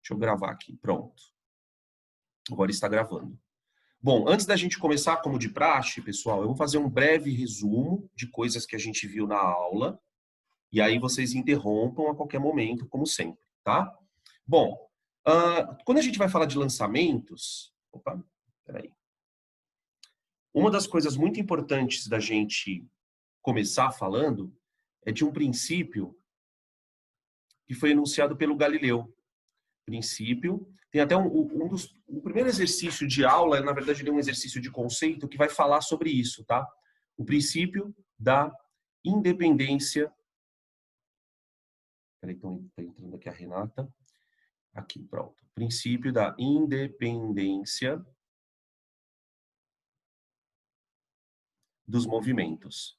Deixa eu gravar aqui, pronto. Agora está gravando. Bom, antes da gente começar, como de praxe, pessoal, eu vou fazer um breve resumo de coisas que a gente viu na aula, e aí vocês interrompam a qualquer momento, como sempre, tá? Bom, quando a gente vai falar de lançamentos... Opa, peraí. Uma das coisas muito importantes da gente começar falando é de um princípio que foi enunciado pelo Galileu. Princípio. Tem até o primeiro exercício de aula, na verdade, ele é um exercício de conceito que vai falar sobre isso, tá? O princípio da independência. Peraí, está entrando aqui a Renata. Aqui, pronto. Princípio da independência dos movimentos,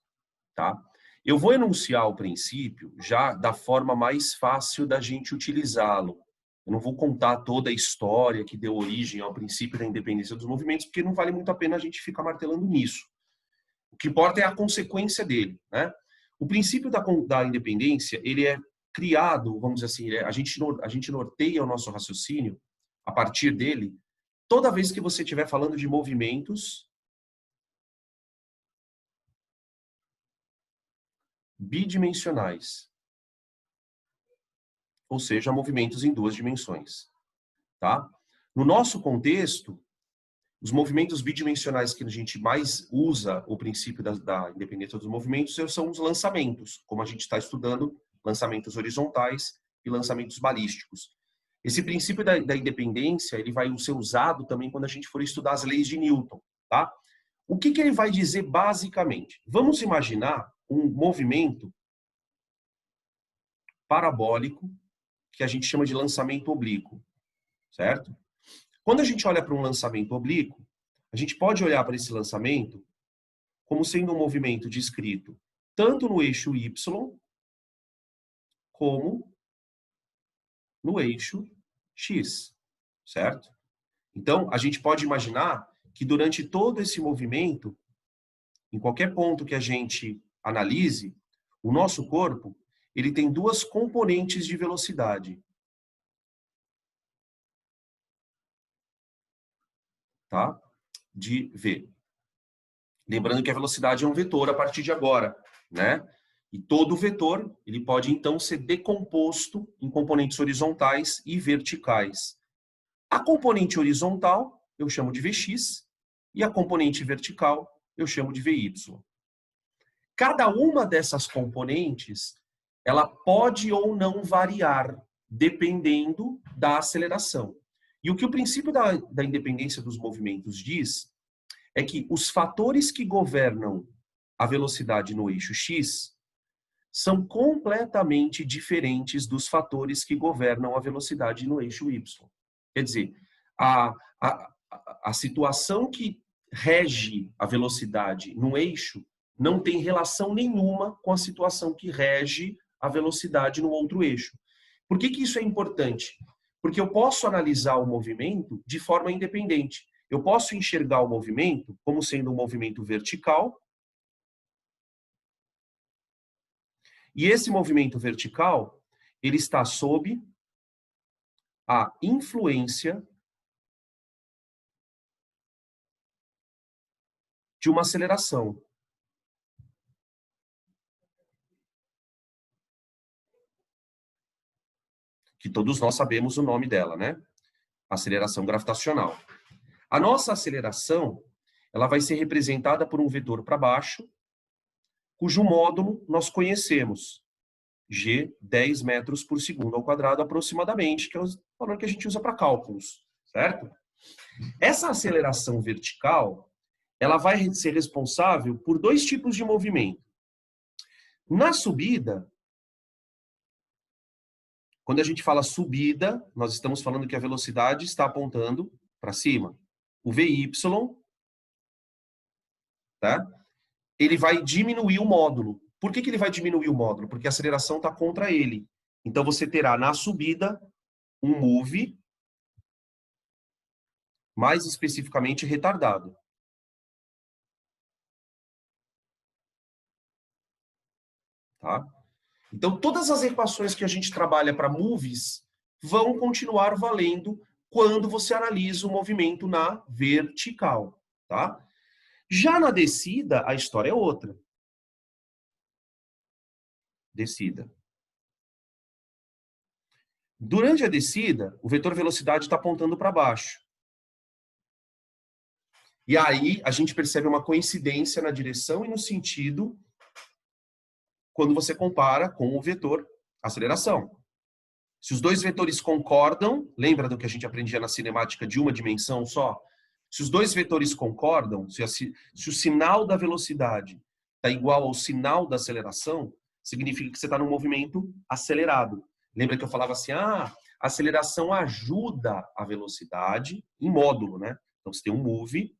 tá? Eu vou enunciar o princípio já da forma mais fácil da gente utilizá-lo. Eu não vou contar toda a história que deu origem ao princípio da independência dos movimentos, porque não vale muito a pena a gente ficar martelando nisso. O que importa é a consequência dele, né? O princípio da independência, ele é criado, vamos dizer assim, a gente norteia o nosso raciocínio a partir dele toda vez que você estiver falando de movimentos bidimensionais, ou seja, movimentos em duas dimensões, tá? No nosso contexto, os movimentos bidimensionais que a gente mais usa o princípio da independência dos movimentos são os lançamentos, como a gente está estudando lançamentos horizontais e lançamentos balísticos. Esse princípio da independência, ele vai ser usado também quando a gente for estudar as leis de Newton, tá? O que ele vai dizer basicamente? Vamos imaginar um movimento parabólico que a gente chama de lançamento oblíquo, certo? Quando a gente olha para um lançamento oblíquo, a gente pode olhar para esse lançamento como sendo um movimento descrito tanto no eixo Y como no eixo X, certo? Então, a gente pode imaginar que durante todo esse movimento, em qualquer ponto que a gente analise, o nosso corpo, ele tem duas componentes de velocidade. Tá? De V. Lembrando que a velocidade é um vetor a partir de agora, né? E todo vetor, ele pode então ser decomposto em componentes horizontais e verticais. A componente horizontal eu chamo de Vx e a componente vertical eu chamo de Vy. Cada uma dessas componentes, ela pode ou não variar dependendo da aceleração. E o que o princípio da independência dos movimentos diz é que os fatores que governam a velocidade no eixo X são completamente diferentes dos fatores que governam a velocidade no eixo Y. Quer dizer, a situação que rege a velocidade no eixo não tem relação nenhuma com a situação que rege a velocidade no outro eixo. Por que isso é importante? Porque eu posso analisar o movimento de forma independente. Eu posso enxergar o movimento como sendo um movimento vertical. E esse movimento vertical, ele está sob a influência de uma aceleração. Que todos nós sabemos o nome dela, né? Aceleração gravitacional. A nossa aceleração, ela vai ser representada por um vetor para baixo, cujo módulo nós conhecemos, g 10 metros por segundo ao quadrado aproximadamente, que é o valor que a gente usa para cálculos, certo? Essa aceleração vertical, ela vai ser responsável por dois tipos de movimento. Na subida, quando a gente fala subida, nós estamos falando que a velocidade está apontando para cima. O VY, tá? Ele vai diminuir o módulo. Por que ele vai diminuir o módulo? Porque a aceleração está contra ele. Então, você terá na subida um move, mais especificamente retardado. Tá? Então, todas as equações que a gente trabalha para moves vão continuar valendo quando você analisa o movimento na vertical, tá? Já na descida, a história é outra. Descida. Durante a descida, o vetor velocidade está apontando para baixo. E aí, a gente percebe uma coincidência na direção e no sentido quando você compara com o vetor aceleração. Se os dois vetores concordam, lembra do que a gente aprendia na cinemática de uma dimensão só? Se os dois vetores concordam, se o sinal da velocidade está igual ao sinal da aceleração, significa que você está num movimento acelerado. Lembra que eu falava assim, a aceleração ajuda a velocidade em módulo, né? Então você tem um move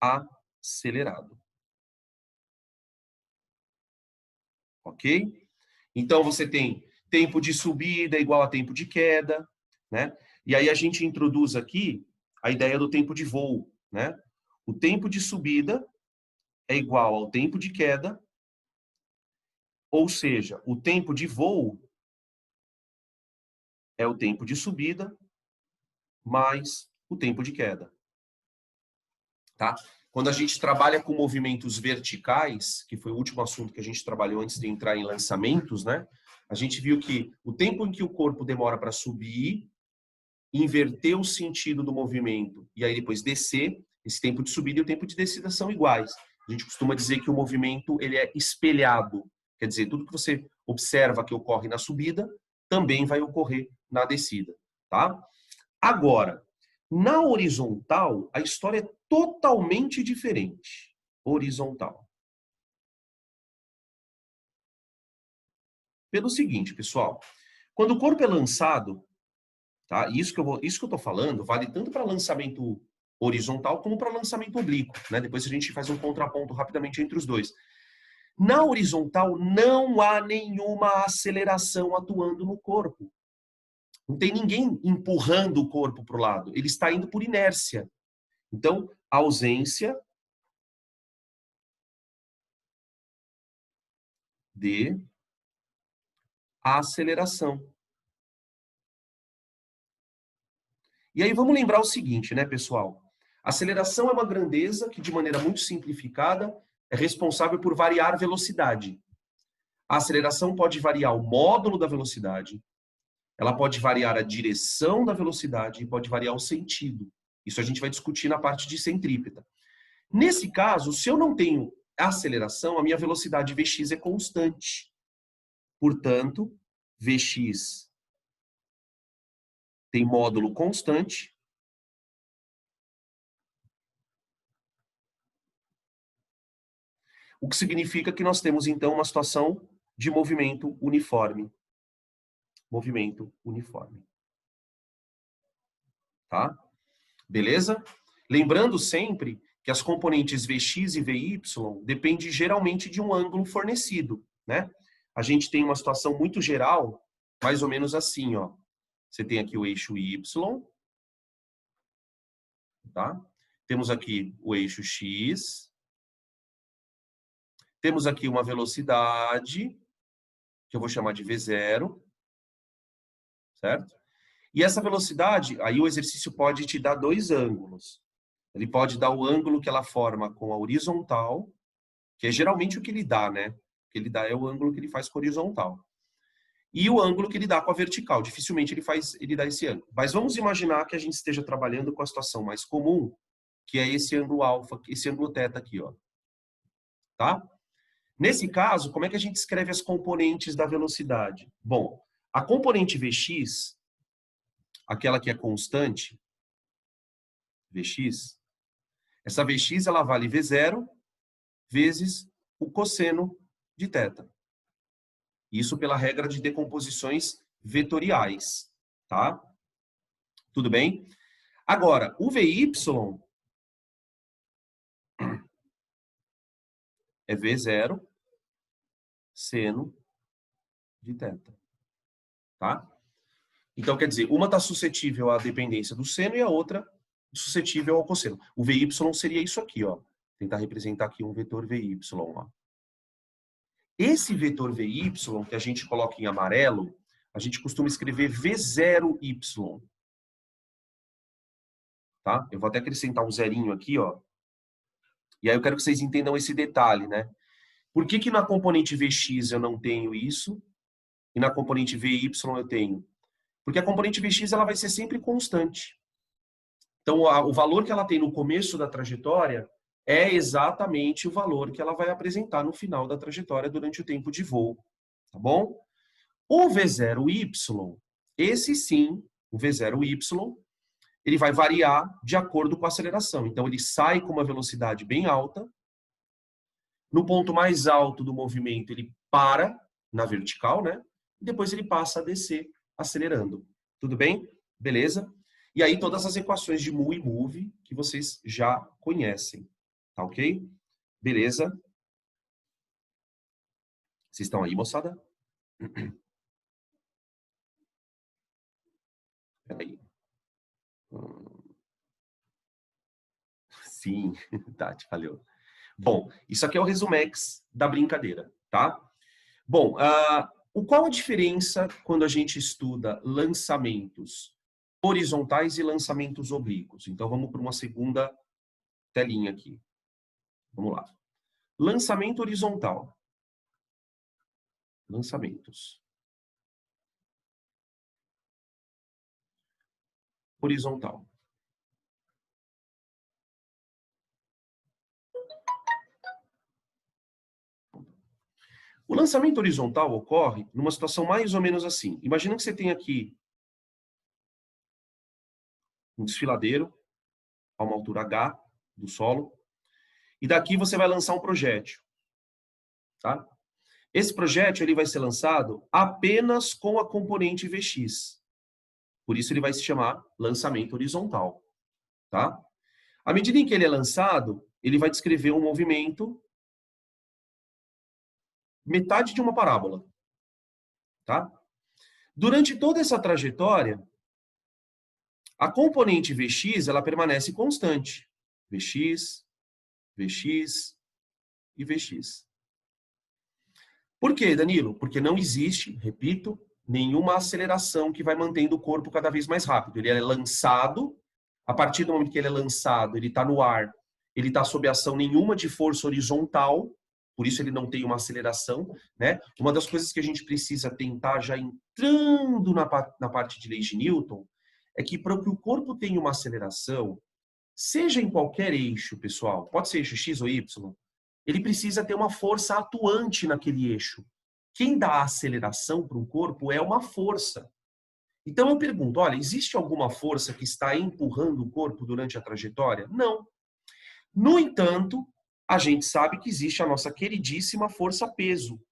acelerado. Ok? Então você tem tempo de subida igual a tempo de queda, né? E aí a gente introduz aqui a ideia do tempo de voo, né? O tempo de subida é igual ao tempo de queda, ou seja, o tempo de voo é o tempo de subida mais o tempo de queda. Tá? Quando a gente trabalha com movimentos verticais, que foi o último assunto que a gente trabalhou antes de entrar em lançamentos, né? A gente viu que o tempo em que o corpo demora para subir, inverter o sentido do movimento e aí depois descer, esse tempo de subida e o tempo de descida são iguais. A gente costuma dizer que o movimento ele é espelhado, quer dizer, tudo que você observa que ocorre na subida também vai ocorrer na descida, tá? Agora, na horizontal, a história é totalmente diferente. Horizontal. Pelo seguinte, pessoal, quando o corpo é lançado, tá? Isso que eu estou falando vale tanto para lançamento horizontal como para lançamento oblíquo, né? Depois a gente faz um contraponto rapidamente entre os dois. Na horizontal não há nenhuma aceleração atuando no corpo. Não tem ninguém empurrando o corpo para o lado. Ele está indo por inércia. Então, ausência de aceleração. E aí vamos lembrar o seguinte, né, pessoal? A aceleração é uma grandeza que, de maneira muito simplificada, é responsável por variar velocidade. A aceleração pode variar o módulo da velocidade, ela pode variar a direção da velocidade e pode variar o sentido. Isso a gente vai discutir na parte de centrípeta. Nesse caso, se eu não tenho aceleração, a minha velocidade Vx é constante. Portanto, Vx tem módulo constante. O que significa que nós temos, então, uma situação de movimento uniforme. Movimento uniforme. Tá? Beleza? Lembrando sempre que as componentes Vx e Vy dependem geralmente de um ângulo fornecido, né? A gente tem uma situação muito geral, mais ou menos assim, ó. Você tem aqui o eixo Y, tá? Temos aqui o eixo X. Temos aqui uma velocidade, que eu vou chamar de V0, certo? E essa velocidade, aí o exercício pode te dar dois ângulos. Ele pode dar o ângulo que ela forma com a horizontal, que é geralmente o que ele dá, né? O que ele dá é o ângulo que ele faz com a horizontal. E o ângulo que ele dá com a vertical. Dificilmente ele dá esse ângulo. Mas vamos imaginar que a gente esteja trabalhando com a situação mais comum, que é esse ângulo alfa, esse ângulo θ aqui, ó. Tá? Nesse caso, como é que a gente escreve as componentes da velocidade? Bom, a componente Vx, aquela que é constante, Vx, essa Vx ela vale V0 vezes o cosseno de θ. Isso pela regra de decomposições vetoriais, tá? Tudo bem? Agora, o Vy é V0 seno de θ, tá? Então, quer dizer, uma está suscetível à dependência do seno e a outra suscetível ao cosseno. O Vy seria isso aqui, ó. Tentar representar aqui um vetor Vy, ó. Esse vetor Vy, que a gente coloca em amarelo, a gente costuma escrever V0Y. Tá? Eu vou até acrescentar um zerinho aqui, ó. E aí eu quero que vocês entendam esse detalhe, né? Por que que na componente Vx eu não tenho isso e na componente Vy eu tenho? Porque a componente Vx ela vai ser sempre constante. Então, o valor que ela tem no começo da trajetória é exatamente o valor que ela vai apresentar no final da trajetória durante o tempo de voo. Tá bom? O V0Y, esse sim, o V0Y, ele vai variar de acordo com a aceleração. Então, ele sai com uma velocidade bem alta. No ponto mais alto do movimento, ele para na vertical, né? E depois ele passa a descer, acelerando. Tudo bem? Beleza? E aí, todas as equações de mu e move que vocês já conhecem. Tá ok? Beleza? Vocês estão aí, moçada? Peraí. Sim, Tati, valeu. Bom, isso aqui é o resumex da brincadeira, tá? Bom, qual a diferença quando a gente estuda lançamentos horizontais e lançamentos oblíquos? Então, vamos para uma segunda telinha aqui. Vamos lá. Lançamento horizontal. Lançamentos. Horizontal. O lançamento horizontal ocorre numa situação mais ou menos assim. Imagina que você tem aqui um desfiladeiro a uma altura H do solo, e daqui você vai lançar um projétil. Tá? Esse projétil ele vai ser lançado apenas com a componente Vx. Por isso ele vai se chamar lançamento horizontal. Tá? À medida em que ele é lançado, ele vai descrever um movimento metade de uma parábola. Tá? Durante toda essa trajetória, a componente Vx ela permanece constante. Vx, Vx e Vx. Por quê, Danilo? Porque não existe, repito, nenhuma aceleração que vai mantendo o corpo cada vez mais rápido. Ele é lançado, a partir do momento que ele é lançado, ele está no ar, ele está sob ação nenhuma de força horizontal, por isso ele não tem uma aceleração, né? Uma das coisas que a gente precisa tentar, já entrando na parte de leis de Newton, é que para que o corpo tenha uma aceleração, seja em qualquer eixo, pessoal, pode ser eixo X ou Y, ele precisa ter uma força atuante naquele eixo. Quem dá a aceleração para um corpo é uma força. Então eu pergunto, olha, existe alguma força que está empurrando o corpo durante a trajetória? Não. No entanto, a gente sabe que existe a nossa queridíssima força-peso.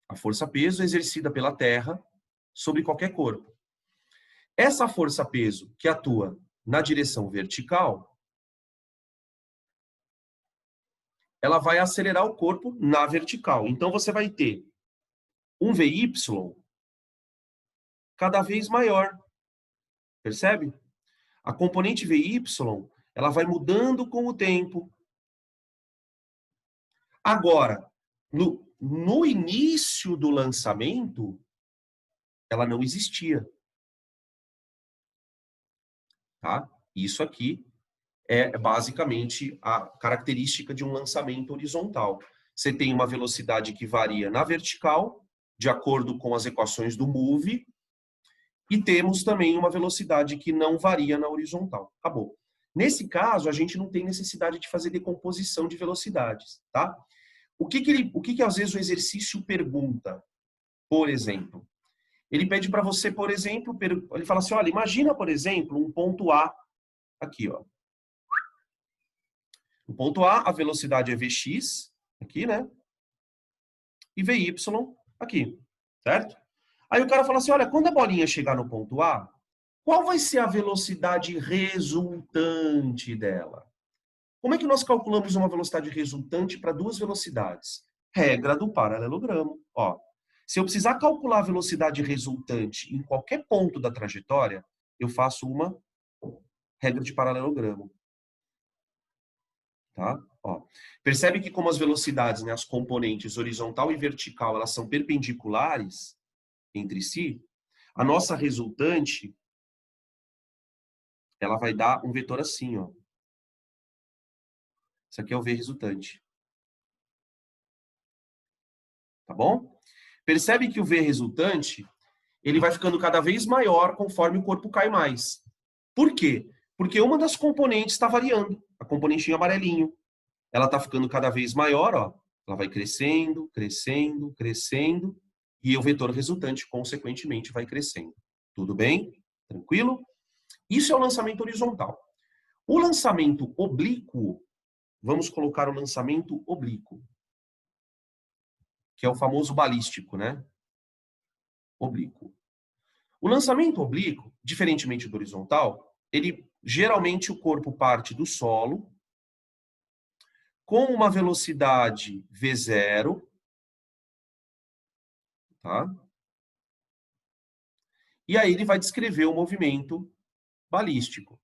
A força-peso é exercida pela Terra sobre qualquer corpo. Essa força-peso que atua na direção vertical, ela vai acelerar o corpo na vertical. Então você vai ter um VY cada vez maior. Percebe? A componente VY, ela vai mudando com o tempo. Agora, no início do lançamento, ela não existia. Tá? Isso aqui é basicamente a característica de um lançamento horizontal. Você tem uma velocidade que varia na vertical, de acordo com as equações do move, e temos também uma velocidade que não varia na horizontal. Acabou. Nesse caso, a gente não tem necessidade de fazer decomposição de velocidades, tá? O que às vezes o exercício pergunta? Por exemplo, ele pede para você, por exemplo, ele fala assim, olha, imagina, por exemplo, um ponto A aqui, ó. No ponto A, a velocidade é Vx, aqui, né? E Vy aqui, certo? Aí o cara fala assim, olha, quando a bolinha chegar no ponto A, qual vai ser a velocidade resultante dela? Como é que nós calculamos uma velocidade resultante para duas velocidades? Regra do paralelogramo. Ó, se eu precisar calcular a velocidade resultante em qualquer ponto da trajetória, eu faço uma regra de paralelogramo. Tá? Ó, percebe que como as velocidades, né, as componentes horizontal e vertical, elas são perpendiculares entre si, a nossa resultante, ela vai dar um vetor assim, ó. Isso aqui é o V resultante. Tá bom? Percebe que o V resultante, ele vai ficando cada vez maior conforme o corpo cai mais. Por quê? Porque uma das componentes está variando, a componente em amarelinho. Ela está ficando cada vez maior, ó. Ela vai crescendo, crescendo, crescendo, e o vetor resultante, consequentemente, vai crescendo. Tudo bem? Tranquilo? Isso é o lançamento horizontal. O lançamento oblíquo, vamos colocar o lançamento oblíquo, que é o famoso balístico, né? Oblíquo. O lançamento oblíquo, diferentemente do horizontal, ele geralmente o corpo parte do solo com uma velocidade v0, tá? E aí ele vai descrever o movimento balístico.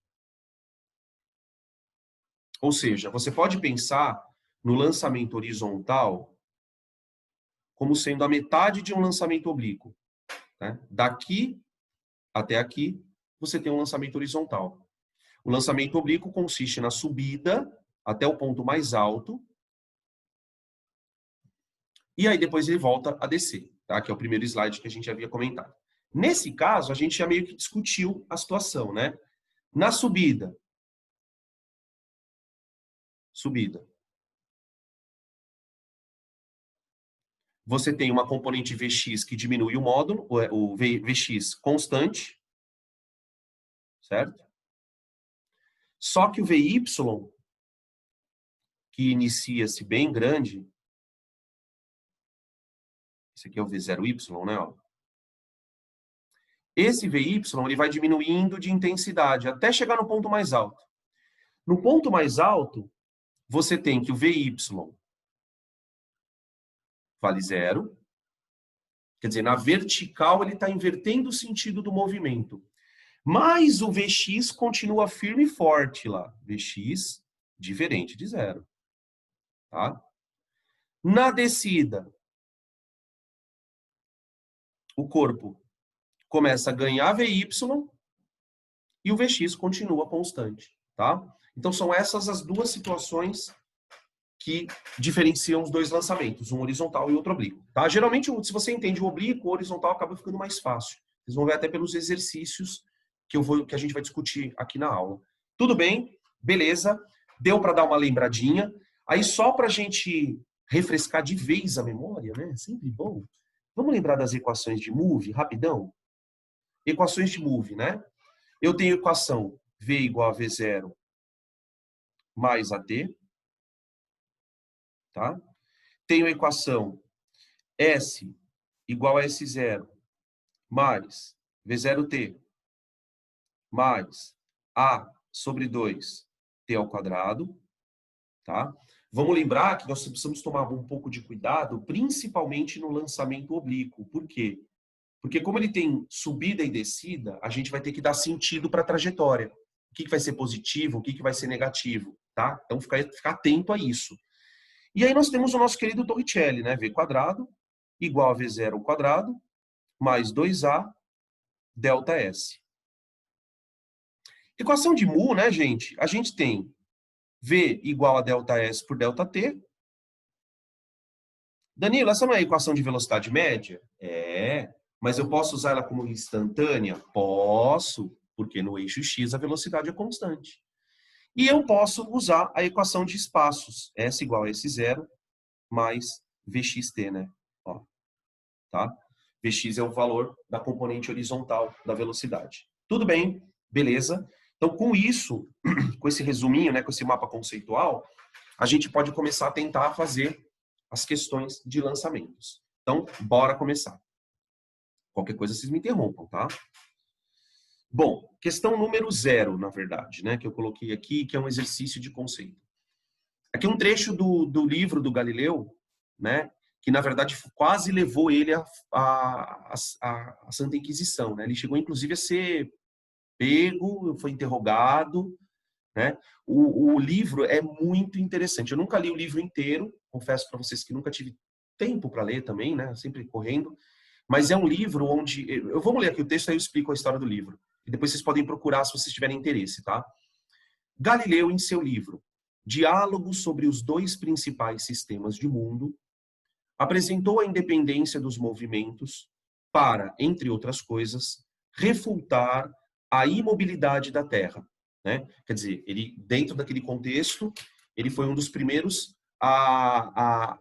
Ou seja, você pode pensar no lançamento horizontal como sendo a metade de um lançamento oblíquo, né? Daqui até aqui, você tem um lançamento horizontal. O lançamento oblíquo consiste na subida até o ponto mais alto, e aí depois ele volta a descer, tá? Que é o primeiro slide que a gente havia comentado. Nesse caso, a gente já meio que discutiu a situação, né? Na subida, você tem uma componente Vx que diminui o módulo, o Vx constante, certo? Só que o Vy, que inicia-se bem grande, esse aqui é o V0y, né? Ó. Esse Vy ele vai diminuindo de intensidade até chegar no ponto mais alto. No ponto mais alto, você tem que o Vy vale 0. Quer dizer, na vertical ele está invertendo o sentido do movimento. Mas o Vx continua firme e forte lá. Vx diferente de 0. Tá? Na descida, o corpo começa a ganhar Vy e o Vx continua constante. Tá? Então são essas as duas situações que diferenciam os dois lançamentos, um horizontal e outro oblíquo. Tá? Geralmente, se você entende o oblíquo, o horizontal acaba ficando mais fácil. Vocês vão ver até pelos exercícios que a gente vai discutir aqui na aula. Tudo bem? Beleza? Deu para dar uma lembradinha. Aí só para a gente refrescar de vez a memória, né? Sempre bom. Vamos lembrar das equações de move, rapidão? Equações de move, né? Eu tenho equação V igual a V0 mais AT, tá? Tenho a equação S igual a S0 mais V0T mais A sobre 2 T ao quadrado, tá? Vamos lembrar que nós precisamos tomar um pouco de cuidado, principalmente no lançamento oblíquo. Por quê? Porque como ele tem subida e descida, a gente vai ter que dar sentido para a trajetória. O que vai ser positivo, o que vai ser negativo, tá? Então, ficar atento a isso. E aí nós temos o nosso querido Torricelli, né? V quadrado igual a V0 ao quadrado mais 2A delta S. Equação de mu, né, gente? A gente tem V igual a delta S por delta T. Danilo, essa não é a equação de velocidade média? É, mas eu posso usar ela como instantânea? Posso, porque no eixo X a velocidade é constante. E eu posso usar a equação de espaços, S igual a S0 mais Vxt, né? Ó, tá? Vx é o valor da componente horizontal da velocidade. Tudo bem, beleza. Então, com isso, com esse resuminho, né, com esse mapa conceitual, a gente pode começar a tentar fazer as questões de lançamentos. Então, bora começar. Qualquer coisa vocês me interrompam, tá? Bom, questão número 0, na verdade, né, que eu coloquei aqui, que é um exercício de conceito. Aqui é um trecho do livro do Galileu, né, que na verdade quase levou ele à Santa Inquisição, né? Ele chegou inclusive a ser pego, foi interrogado, né? O livro é muito interessante. Eu nunca li o livro inteiro, confesso para vocês que nunca tive tempo para ler também, né? Sempre correndo. Mas é um livro onde... Eu vou ler aqui o texto, aí eu explico a história do livro. E depois vocês podem procurar se vocês tiverem interesse, tá? Galileu, em seu livro Diálogos sobre os dois principais sistemas de mundo, apresentou a independência dos movimentos para, entre outras coisas, refutar a imobilidade da Terra, né? Quer dizer, ele, dentro daquele contexto, ele foi um dos primeiros a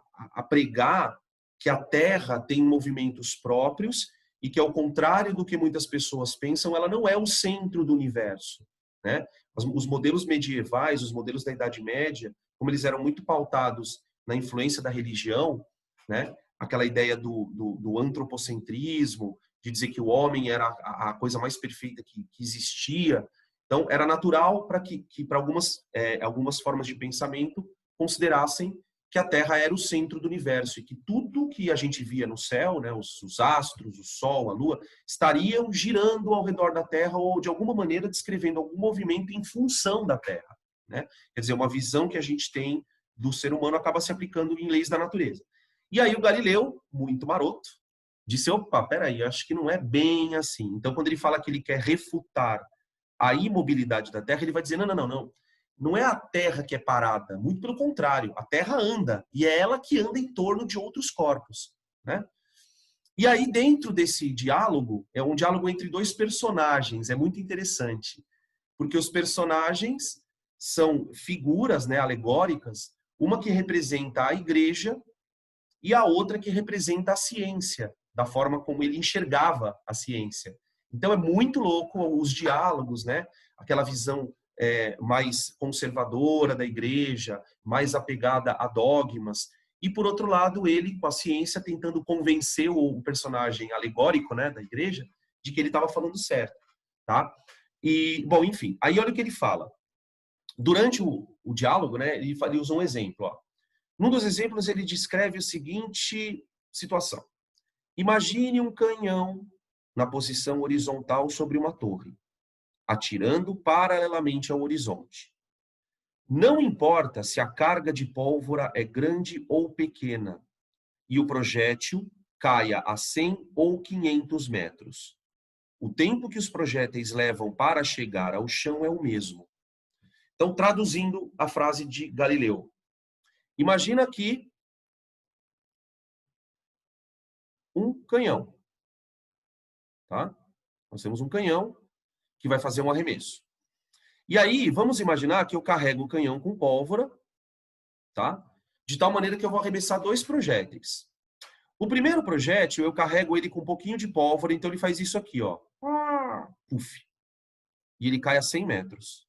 pregar que a Terra tem movimentos próprios e que, ao contrário do que muitas pessoas pensam, ela não é o centro do universo, né? Os modelos medievais, os modelos da Idade Média, como eles eram muito pautados na influência da religião, né? Aquela ideia do antropocentrismo, de dizer que o homem era a coisa mais perfeita que existia. Então, era natural para que para algumas formas de pensamento considerassem que a Terra era o centro do universo e que tudo que a gente via no céu, né, os astros, o Sol, a Lua, estariam girando ao redor da Terra ou, de alguma maneira, descrevendo algum movimento em função da Terra, né? Quer dizer, uma visão que a gente tem do ser humano acaba se aplicando em leis da natureza. E aí o Galileu, muito maroto, disse, opa, peraí, acho que não é bem assim. Então, quando ele fala que ele quer refutar a imobilidade da Terra, ele vai dizer, não. Não é a Terra que é parada, muito pelo contrário, a Terra anda, e é ela que anda em torno de outros corpos, né? E aí, dentro desse diálogo, é um diálogo entre dois personagens, é muito interessante, porque os personagens são figuras, né, alegóricas, uma que representa a igreja e a outra que representa a ciência, da forma como ele enxergava a ciência. Então é muito louco os diálogos, né? Aquela visão mais conservadora da igreja, mais apegada a dogmas, e por outro lado ele com a ciência tentando convencer o personagem alegórico, né, da igreja, de que ele estava falando certo, tá? E bom, enfim, aí olha o que ele fala. Durante o diálogo, né, ele usa um exemplo, ó. Num dos exemplos, ele descreve a seguinte situação. Imagine um canhão na posição horizontal sobre uma torre, atirando paralelamente ao horizonte. Não importa se a carga de pólvora é grande ou pequena, e o projétil caia a 100 ou 500 metros. O tempo que os projéteis levam para chegar ao chão é o mesmo. Então, traduzindo a frase de Galileu, imagina aqui um canhão, tá? Nós temos um canhão que vai fazer um arremesso. E aí, vamos imaginar que eu carrego o canhão com pólvora, tá? De tal maneira que eu vou arremessar dois projéteis. O primeiro projétil, eu carrego ele com um pouquinho de pólvora, então ele faz isso aqui, ó. Puf. E ele cai a 100 metros.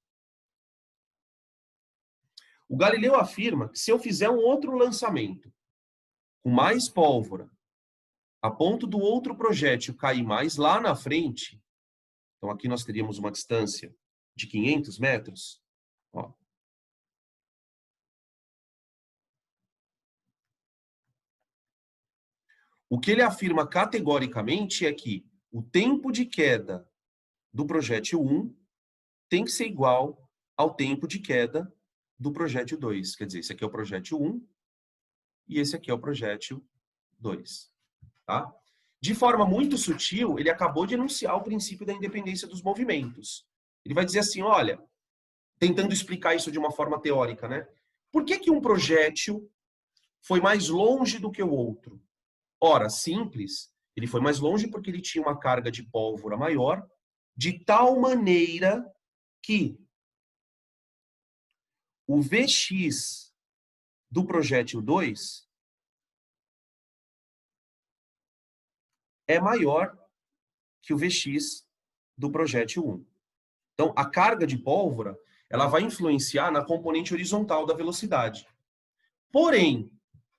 O Galileu afirma que se eu fizer um outro lançamento com mais pólvora, a ponto do outro projétil cair mais lá na frente, então aqui nós teríamos uma distância de 500 metros, ó. O que ele afirma categoricamente é que o tempo de queda do projétil 1 tem que ser igual ao tempo de queda do projétil 2. Quer dizer, esse aqui é o projétil 1 e esse aqui é o projétil 2. Tá? De forma muito sutil, ele acabou de enunciar o princípio da independência dos movimentos. Ele vai dizer assim, olha, tentando explicar isso de uma forma teórica, né? Por que um projétil foi mais longe do que o outro? Ora, simples, ele foi mais longe porque ele tinha uma carga de pólvora maior, de tal maneira que o Vx do projétil 2 é maior que o Vx do projétil 1. Então, a carga de pólvora, ela vai influenciar na componente horizontal da velocidade. Porém,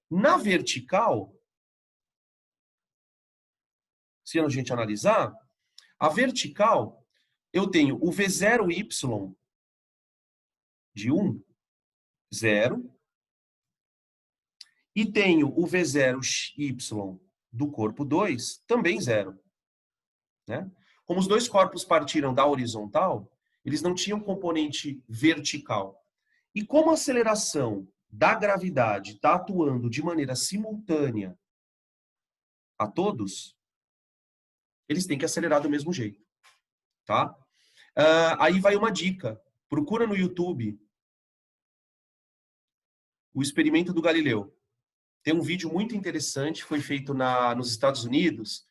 na vertical, se a gente analisar, a vertical, eu tenho o V0y de 1, 0, e tenho o V0y do corpo 2, também 0. Né? Como os dois corpos partiram da horizontal, eles não tinham componente vertical. E como a aceleração da gravidade está atuando de maneira simultânea a todos, eles têm que acelerar do mesmo jeito, tá? Aí vai uma dica. Procura no YouTube o experimento do Galileu. Tem um vídeo muito interessante, foi feito nos Estados Unidos,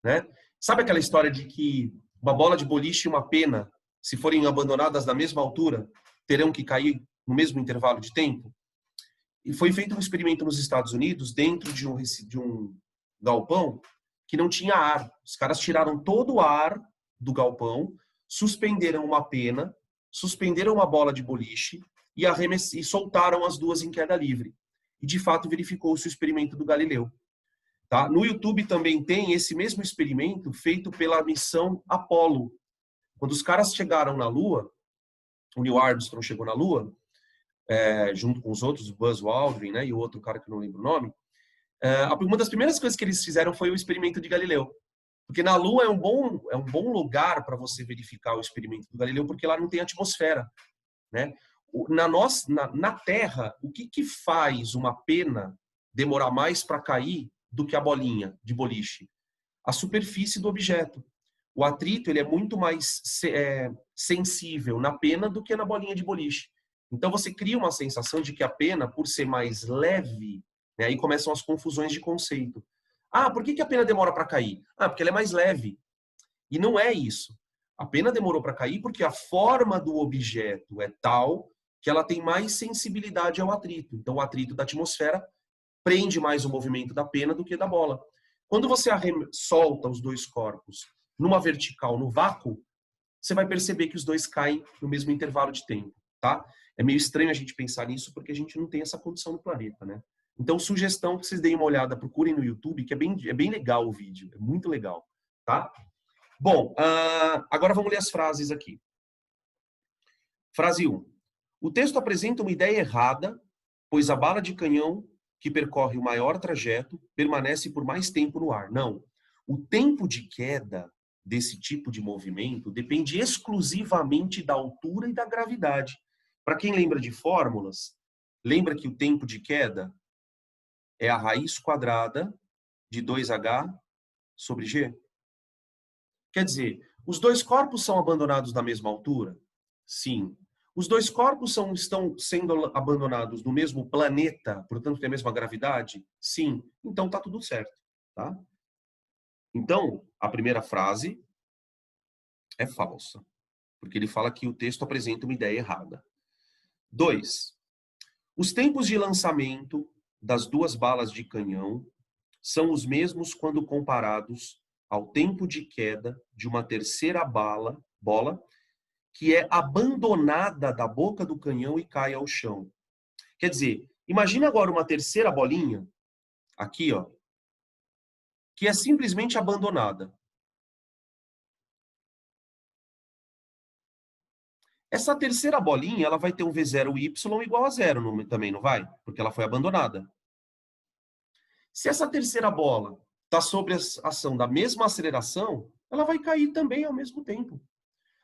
né? Sabe aquela história de que uma bola de boliche e uma pena, se forem abandonadas na mesma altura, terão que cair no mesmo intervalo de tempo? E foi feito um experimento nos Estados Unidos, dentro de um galpão, que não tinha ar. Os caras tiraram todo o ar do galpão, suspenderam uma pena, suspenderam uma bola de boliche e soltaram as duas em queda livre. E, de fato, verificou-se o experimento do Galileu. Tá? No YouTube também tem esse mesmo experimento feito pela missão Apollo. Quando os caras chegaram na Lua, o Neil Armstrong chegou na Lua, junto com os outros, o Buzz Aldrin, né, e o outro cara que eu não lembro o nome, uma das primeiras coisas que eles fizeram foi o experimento de Galileu. Porque na Lua é um bom lugar para você verificar o experimento do Galileu, porque lá não tem atmosfera. Né? Na Terra, o que faz uma pena demorar mais para cair do que a bolinha de boliche? A superfície do objeto. O atrito ele é muito mais sensível na pena do que na bolinha de boliche. Então você cria uma sensação de que a pena, por ser mais leve, né, aí começam as confusões de conceito. Ah, por que a pena demora para cair? Ah, porque ela é mais leve. E não é isso. A pena demorou para cair porque a forma do objeto é tal que ela tem mais sensibilidade ao atrito. Então, o atrito da atmosfera prende mais o movimento da pena do que da bola. Quando você solta os dois corpos numa vertical, no vácuo, você vai perceber que os dois caem no mesmo intervalo de tempo, tá? É meio estranho a gente pensar nisso porque a gente não tem essa condição no planeta, né? Então, sugestão que vocês deem uma olhada, procurem no YouTube, que é bem legal o vídeo, é muito legal, tá? Bom, agora vamos ler as frases aqui. Frase 1. O texto apresenta uma ideia errada, pois a bala de canhão que percorre o maior trajeto permanece por mais tempo no ar. Não. O tempo de queda desse tipo de movimento depende exclusivamente da altura e da gravidade. Para quem lembra de fórmulas, lembra que o tempo de queda é a raiz quadrada de 2h sobre g? Quer dizer, os dois corpos são abandonados na mesma altura? Sim. Os dois corpos estão sendo abandonados no mesmo planeta, portanto tem a mesma gravidade? Sim. Então tá tudo certo, tá? Então, a primeira frase é falsa, porque ele fala que o texto apresenta uma ideia errada. 2. Os tempos de lançamento das duas balas de canhão são os mesmos quando comparados ao tempo de queda de uma terceira bola que é abandonada da boca do canhão e cai ao chão. Quer dizer, imagina agora uma terceira bolinha, aqui, ó, que é simplesmente abandonada. Essa terceira bolinha, ela vai ter um V0y igual a 0 também, não vai? Porque ela foi abandonada. Se essa terceira bola está sob a ação da mesma aceleração, ela vai cair também ao mesmo tempo.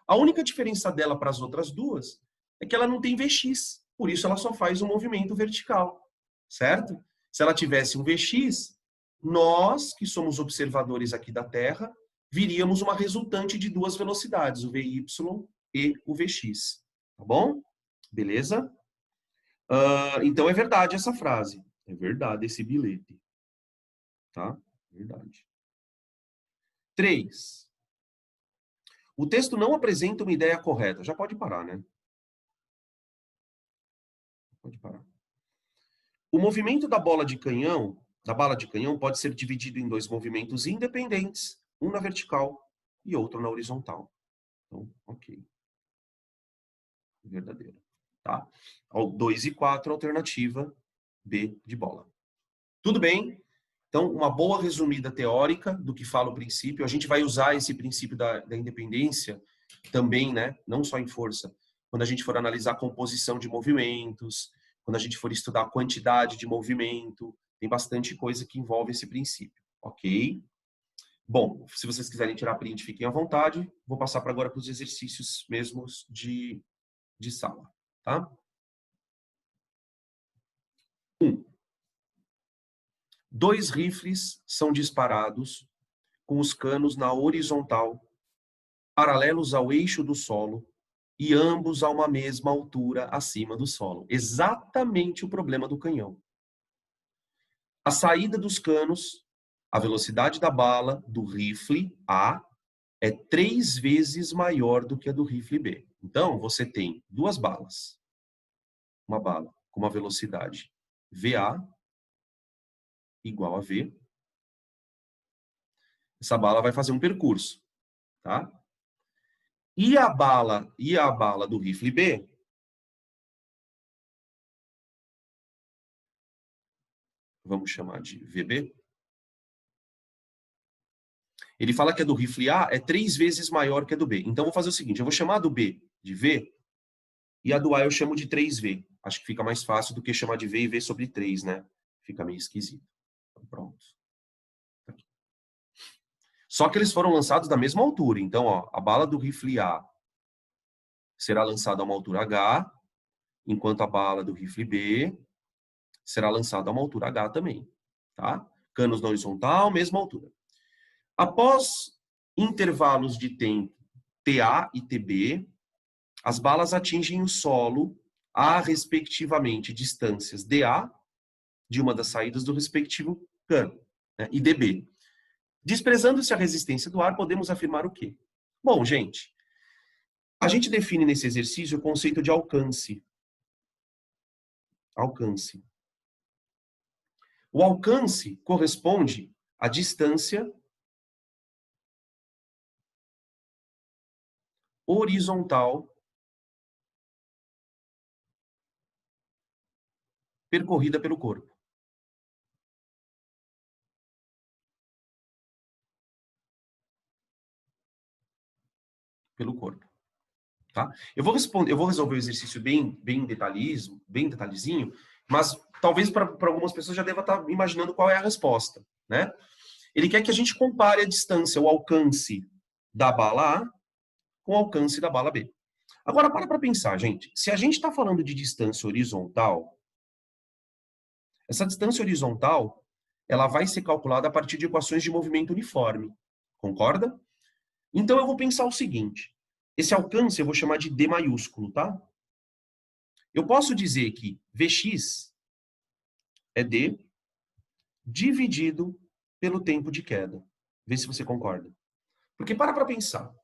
A única diferença dela para as outras duas é que ela não tem Vx, por isso ela só faz um movimento vertical, certo? Se ela tivesse um Vx, nós, que somos observadores aqui da Terra, viríamos uma resultante de duas velocidades, o Vy e o Vx, tá bom? Beleza? Então é verdade essa frase, é verdade esse bilhete, tá? Verdade. 3. O texto não apresenta uma ideia correta. Já pode parar, né? Pode parar. O movimento da bala de canhão pode ser dividido em dois movimentos independentes, um na vertical e outro na horizontal. Então, ok. Verdadeiro. Tá? 2 e 4, alternativa B de bola. Tudo bem? Então, uma boa resumida teórica do que fala o princípio. A gente vai usar esse princípio da independência também, né? Não só em força. Quando a gente for analisar a composição de movimentos, quando a gente for estudar a quantidade de movimento, tem bastante coisa que envolve esse princípio, ok? Bom, se vocês quiserem tirar print, fiquem à vontade. Vou passar para agora para os exercícios mesmos de sala, tá? 1. 2 rifles são disparados com os canos na horizontal, paralelos ao eixo do solo, e ambos a uma mesma altura acima do solo. Exatamente o problema do canhão. A saída dos canos, a velocidade da bala do rifle A é 3 vezes maior do que a do rifle B. Então, você tem 2 balas. Uma bala com uma velocidade VA igual a V. Essa bala vai fazer um percurso, tá? E a bala do rifle B vamos chamar de VB. Ele fala que a do rifle A é 3 vezes maior que a do B. Então, vou fazer o seguinte, eu vou chamar a do B de V e a do A eu chamo de 3V. Acho que fica mais fácil do que chamar de V e V sobre 3, né? Fica meio esquisito. Então, pronto. Aqui. Só que eles foram lançados da mesma altura. Então, ó, a bala do rifle A será lançada a uma altura H, enquanto a bala do rifle B será lançada a uma altura H também. Tá? Canos na horizontal, mesma altura. Após intervalos de tempo TA e TB, as balas atingem o solo a, respectivamente, distâncias DA, de uma das saídas do respectivo cano, né, e DB. Desprezando-se a resistência do ar, podemos afirmar o quê? Bom, gente, a gente define nesse exercício o conceito de alcance. Alcance. O alcance corresponde à distância horizontal percorrida pelo corpo. Pelo corpo. Tá? Eu vou resolver o exercício bem detalhezinho, mas talvez para algumas pessoas já deva estar imaginando qual é a resposta, né? Ele quer que a gente compare a distância, o alcance da bala A com o alcance da bala B. Agora, para pensar, gente. Se a gente está falando de distância horizontal, essa distância horizontal ela vai ser calculada a partir de equações de movimento uniforme. Concorda? Então, eu vou pensar o seguinte. Esse alcance eu vou chamar de D maiúsculo, tá? Eu posso dizer que Vx é D dividido pelo tempo de queda. Vê se você concorda. Porque para pensar.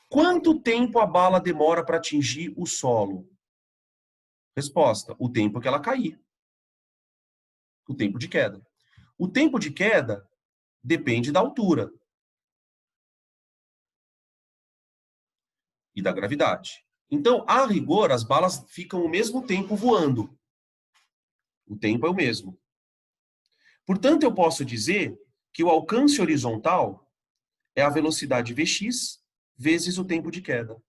Quanto tempo a bala demora para atingir o solo? Resposta: o tempo que ela cair. O tempo de queda. O tempo de queda depende da altura e da gravidade. Então, a rigor, as balas ficam o mesmo tempo voando. O tempo é o mesmo. Portanto, eu posso dizer que o alcance horizontal é a velocidade Vx vezes o tempo de queda.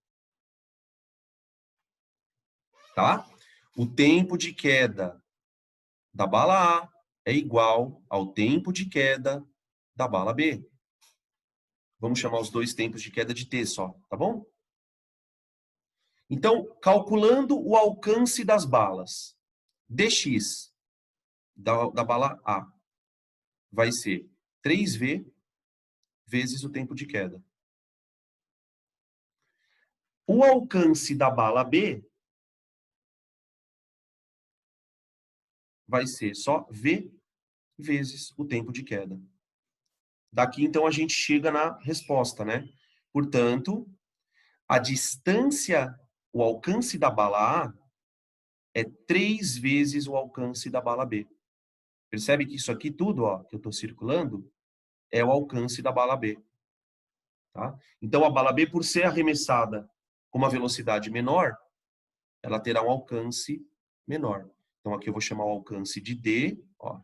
Tá? O tempo de queda da bala A é igual ao tempo de queda da bala B. Vamos chamar os dois tempos de queda de T só, tá bom? Então, calculando o alcance das balas, dx da bala A vai ser 3V vezes o tempo de queda. O alcance da bala B vai ser só V vezes o tempo de queda. Daqui, então, a gente chega na resposta, né? Portanto, a distância, o alcance da bala A é 3 vezes o alcance da bala B. Percebe que isso aqui tudo, ó, que eu estou circulando, é o alcance da bala B. Tá? Então, a bala B, por ser arremessada com uma velocidade menor, ela terá um alcance menor. Então, aqui eu vou chamar o alcance de D, ó,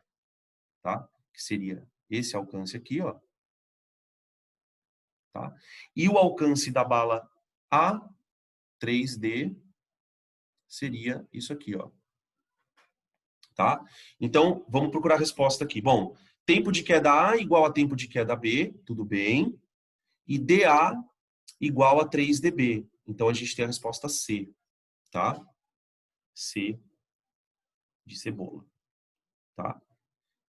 tá? Que seria esse alcance aqui, ó. Tá? E o alcance da bala A, 3D, seria isso aqui, ó. Tá? Então, vamos procurar a resposta aqui. Bom, Tempo de queda A igual a tempo de queda B, tudo bem. E dA igual a 3dB. Então, a gente tem a resposta C, tá? C de cebola, tá?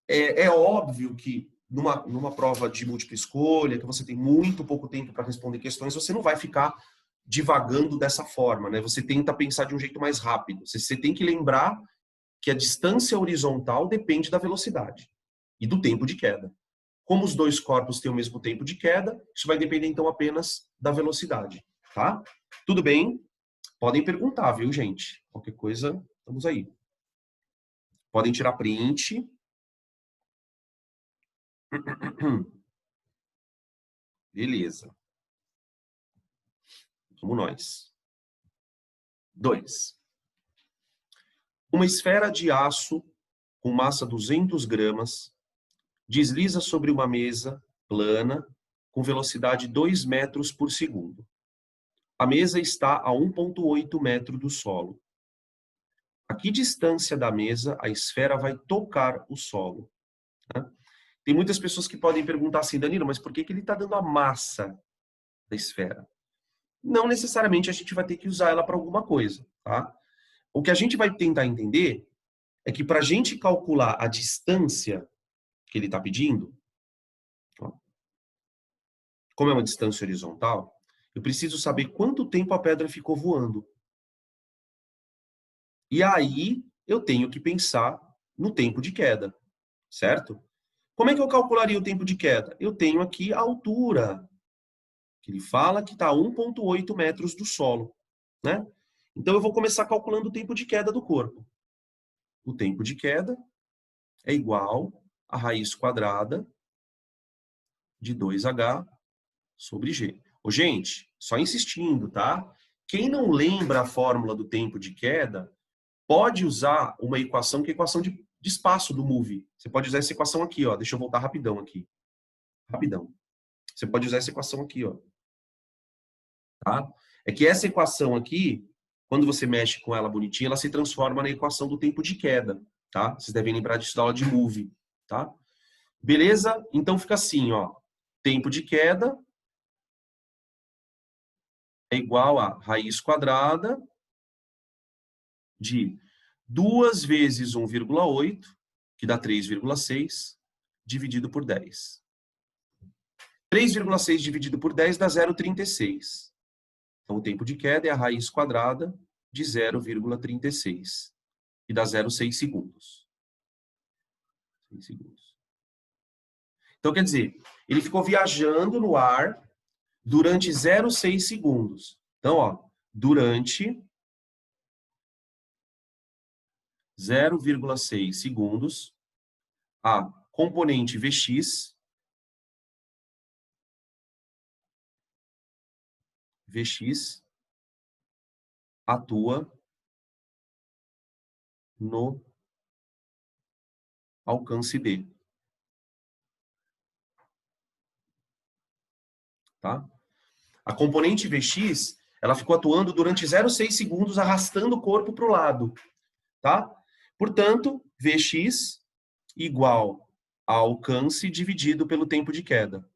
É óbvio que numa prova de múltipla escolha, que você tem muito pouco tempo para responder questões, você não vai ficar divagando dessa forma, né? Você tenta pensar de um jeito mais rápido. Você tem que lembrar que a distância horizontal depende da velocidade e do tempo de queda. Como os dois corpos têm o mesmo tempo de queda, isso vai depender então apenas da velocidade, tá? Tudo bem? Podem perguntar, viu, gente? Qualquer coisa, estamos aí. Podem tirar print. Beleza. Vamos nós. 2. Uma esfera de aço com massa 200 gramas desliza sobre uma mesa plana com velocidade 2 metros por segundo. A mesa está a 1,8 metro do solo. A que distância da mesa a esfera vai tocar o solo? Né? Tem muitas pessoas que podem perguntar assim, Danilo, mas por que ele está dando a massa da esfera? Não necessariamente a gente vai ter que usar ela para alguma coisa, tá? O que a gente vai tentar entender é que para a gente calcular a distância que ele está pedindo, ó, como é uma distância horizontal, eu preciso saber quanto tempo a pedra ficou voando. E aí eu tenho que pensar no tempo de queda, certo? Como é que eu calcularia o tempo de queda? Eu tenho aqui a altura, que ele fala que está a 1,8 metros do solo, né? Então eu vou começar calculando o tempo de queda do corpo. O tempo de queda é igual a raiz quadrada de 2h sobre G. Ô, gente, só insistindo, tá? Quem não lembra a fórmula do tempo de queda, pode usar uma equação que é a equação de espaço do move. Você pode usar essa equação aqui, ó. Deixa eu voltar rapidão aqui. Rapidão. Você pode usar essa equação aqui, ó. Tá? É que essa equação aqui, quando você mexe com ela bonitinha, ela se transforma na equação do tempo de queda, tá? Vocês devem lembrar disso da aula de move, tá? Beleza? Então fica assim, ó. Tempo de queda é igual a raiz quadrada de 2 vezes 1,8, que dá 3,6, dividido por 10. 3,6 dividido por 10 dá 0,36. Então, o tempo de queda é a raiz quadrada de 0,36, que dá 0,6 segundos. 6 segundos. Então, quer dizer, ele ficou viajando no ar durante 0,6 segundos. Então, ó, durante 0,6 segundos, a componente Vx atua no alcance D. Tá? A componente Vx, ela ficou atuando durante 0,6 segundos, arrastando o corpo para o lado. Tá? Portanto, Vx igual a alcance dividido pelo tempo de queda.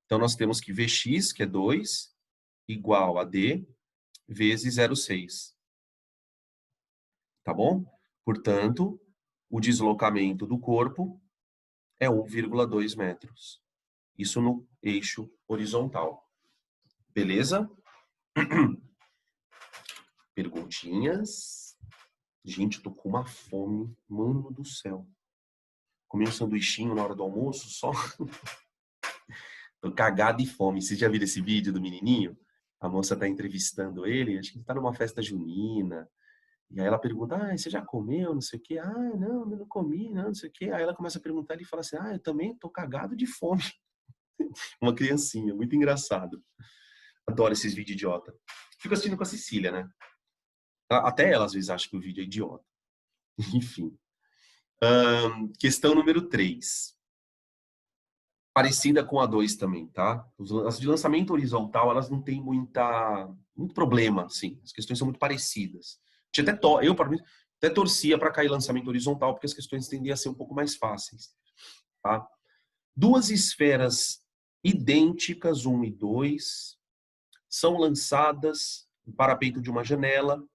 Então, nós temos que Vx, que é 2, igual a D, vezes 0,6. Tá bom? Portanto, o deslocamento do corpo é 1,2 metros. Isso no eixo horizontal. Beleza? Perguntinhas? Gente, eu tô com uma fome. Mano do céu. Comi um sanduichinho na hora do almoço só. Tô cagado de fome. Vocês já viram esse vídeo do menininho? A moça tá entrevistando ele. Acho que ele tá numa festa junina. E aí ela pergunta, você já comeu, não sei o quê? Não, eu não comi, não sei o quê. Aí ela começa a perguntar, ele fala assim, eu também tô cagado de fome. Uma criancinha, muito engraçado. Adoro esses vídeos idiota. Fico assistindo com a Cecília, né? Até ela às vezes acha que o vídeo é idiota. Enfim. Questão número 3. Parecida com a 2 também, tá? As de lançamento horizontal, elas não têm muito problema, assim. As questões são muito parecidas. Eu, para mim, Até torcia para cair lançamento horizontal, porque as questões tendem a ser um pouco mais fáceis. Tá? Duas esferas idênticas, 1 e 2, são lançadas no parapeito de uma janela,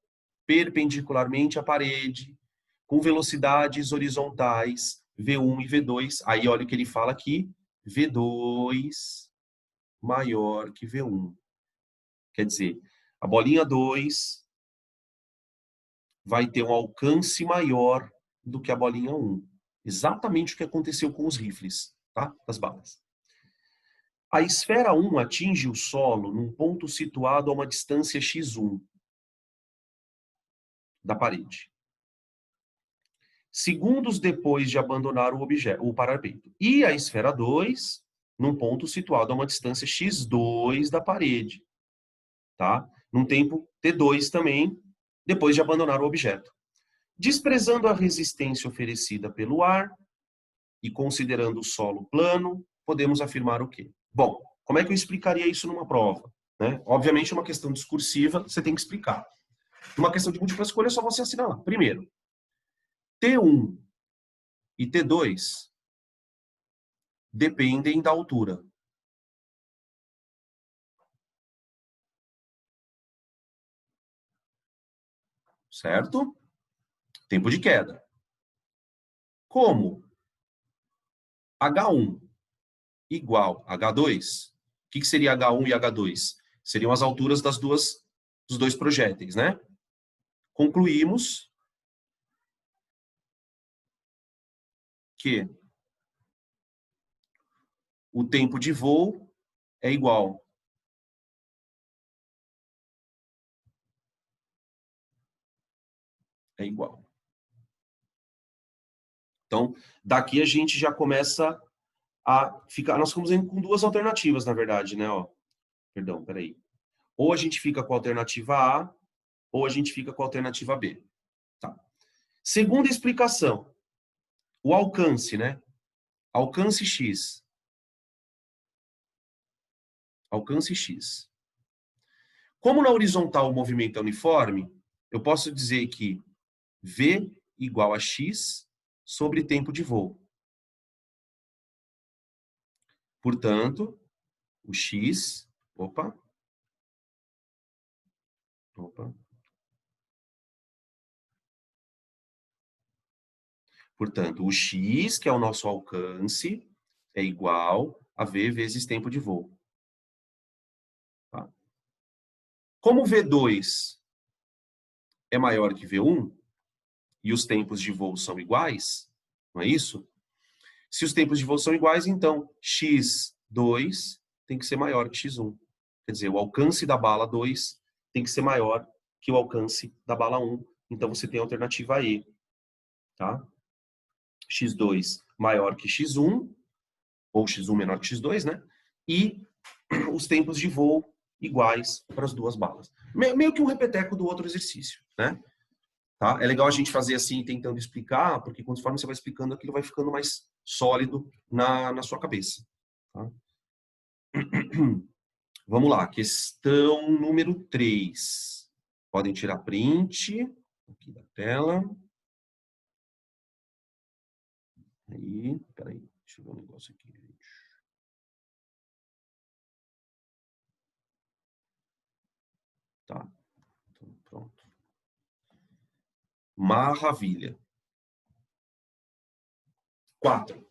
perpendicularmente à parede, com velocidades horizontais V1 e V2. Aí olha o que ele fala aqui, V2 maior que V1. Quer dizer, a bolinha 2 vai ter um alcance maior do que a bolinha 1. Exatamente o que aconteceu com os rifles, tá? Das balas. A esfera 1 atinge o solo num ponto situado a uma distância x1 da parede, segundos depois de abandonar o parapeito. E a esfera 2 num ponto situado a uma distância x2 da parede, tá? Num tempo t2 também, depois de abandonar o objeto. Desprezando a resistência oferecida pelo ar e considerando o solo plano, podemos afirmar o quê? Bom, como é que eu explicaria isso numa prova? Né? Obviamente, uma questão discursiva, você tem que explicar. Numa questão de múltipla escolha, é só você assinalar. Primeiro, T1 e T2 dependem da altura. Certo? Tempo de queda. Como H1 igual a H2, o que seria H1 e H2? Seriam as alturas dos dois projéteis, né? Concluímos que o tempo de voo é igual Então, daqui a gente já começa a ficar... Nós ficamos com duas alternativas, na verdade, né? Ó, perdão, peraí. Ou a gente fica com a alternativa A, ou a gente fica com a alternativa B. Tá. Segunda explicação. O alcance, né? Alcance X. Alcance X. Como na horizontal o movimento é uniforme, eu posso dizer que V igual a X sobre tempo de voo. Portanto, o X... Opa. Portanto, o X, que é o nosso alcance, é igual a V vezes tempo de voo. Tá? Como V2 é maior que V1, e os tempos de voo são iguais, não é isso? Se os tempos de voo são iguais, então X2 tem que ser maior que X1. Quer dizer, o alcance da bala 2 tem que ser maior que o alcance da bala 1. Então, você tem a alternativa E. Tá? X2 maior que X1, ou X1 menor que X2, né? E os tempos de voo iguais para as duas balas. Meio que um repeteco do outro exercício, né? Tá? É legal a gente fazer assim, tentando explicar, porque conforme você vai explicando, aquilo vai ficando mais sólido na sua cabeça. Tá? Vamos lá, questão número 3. Podem tirar print aqui da tela. Aí, peraí, deixa eu ver um negócio aqui, gente. Tá, então, pronto. Maravilha. 4.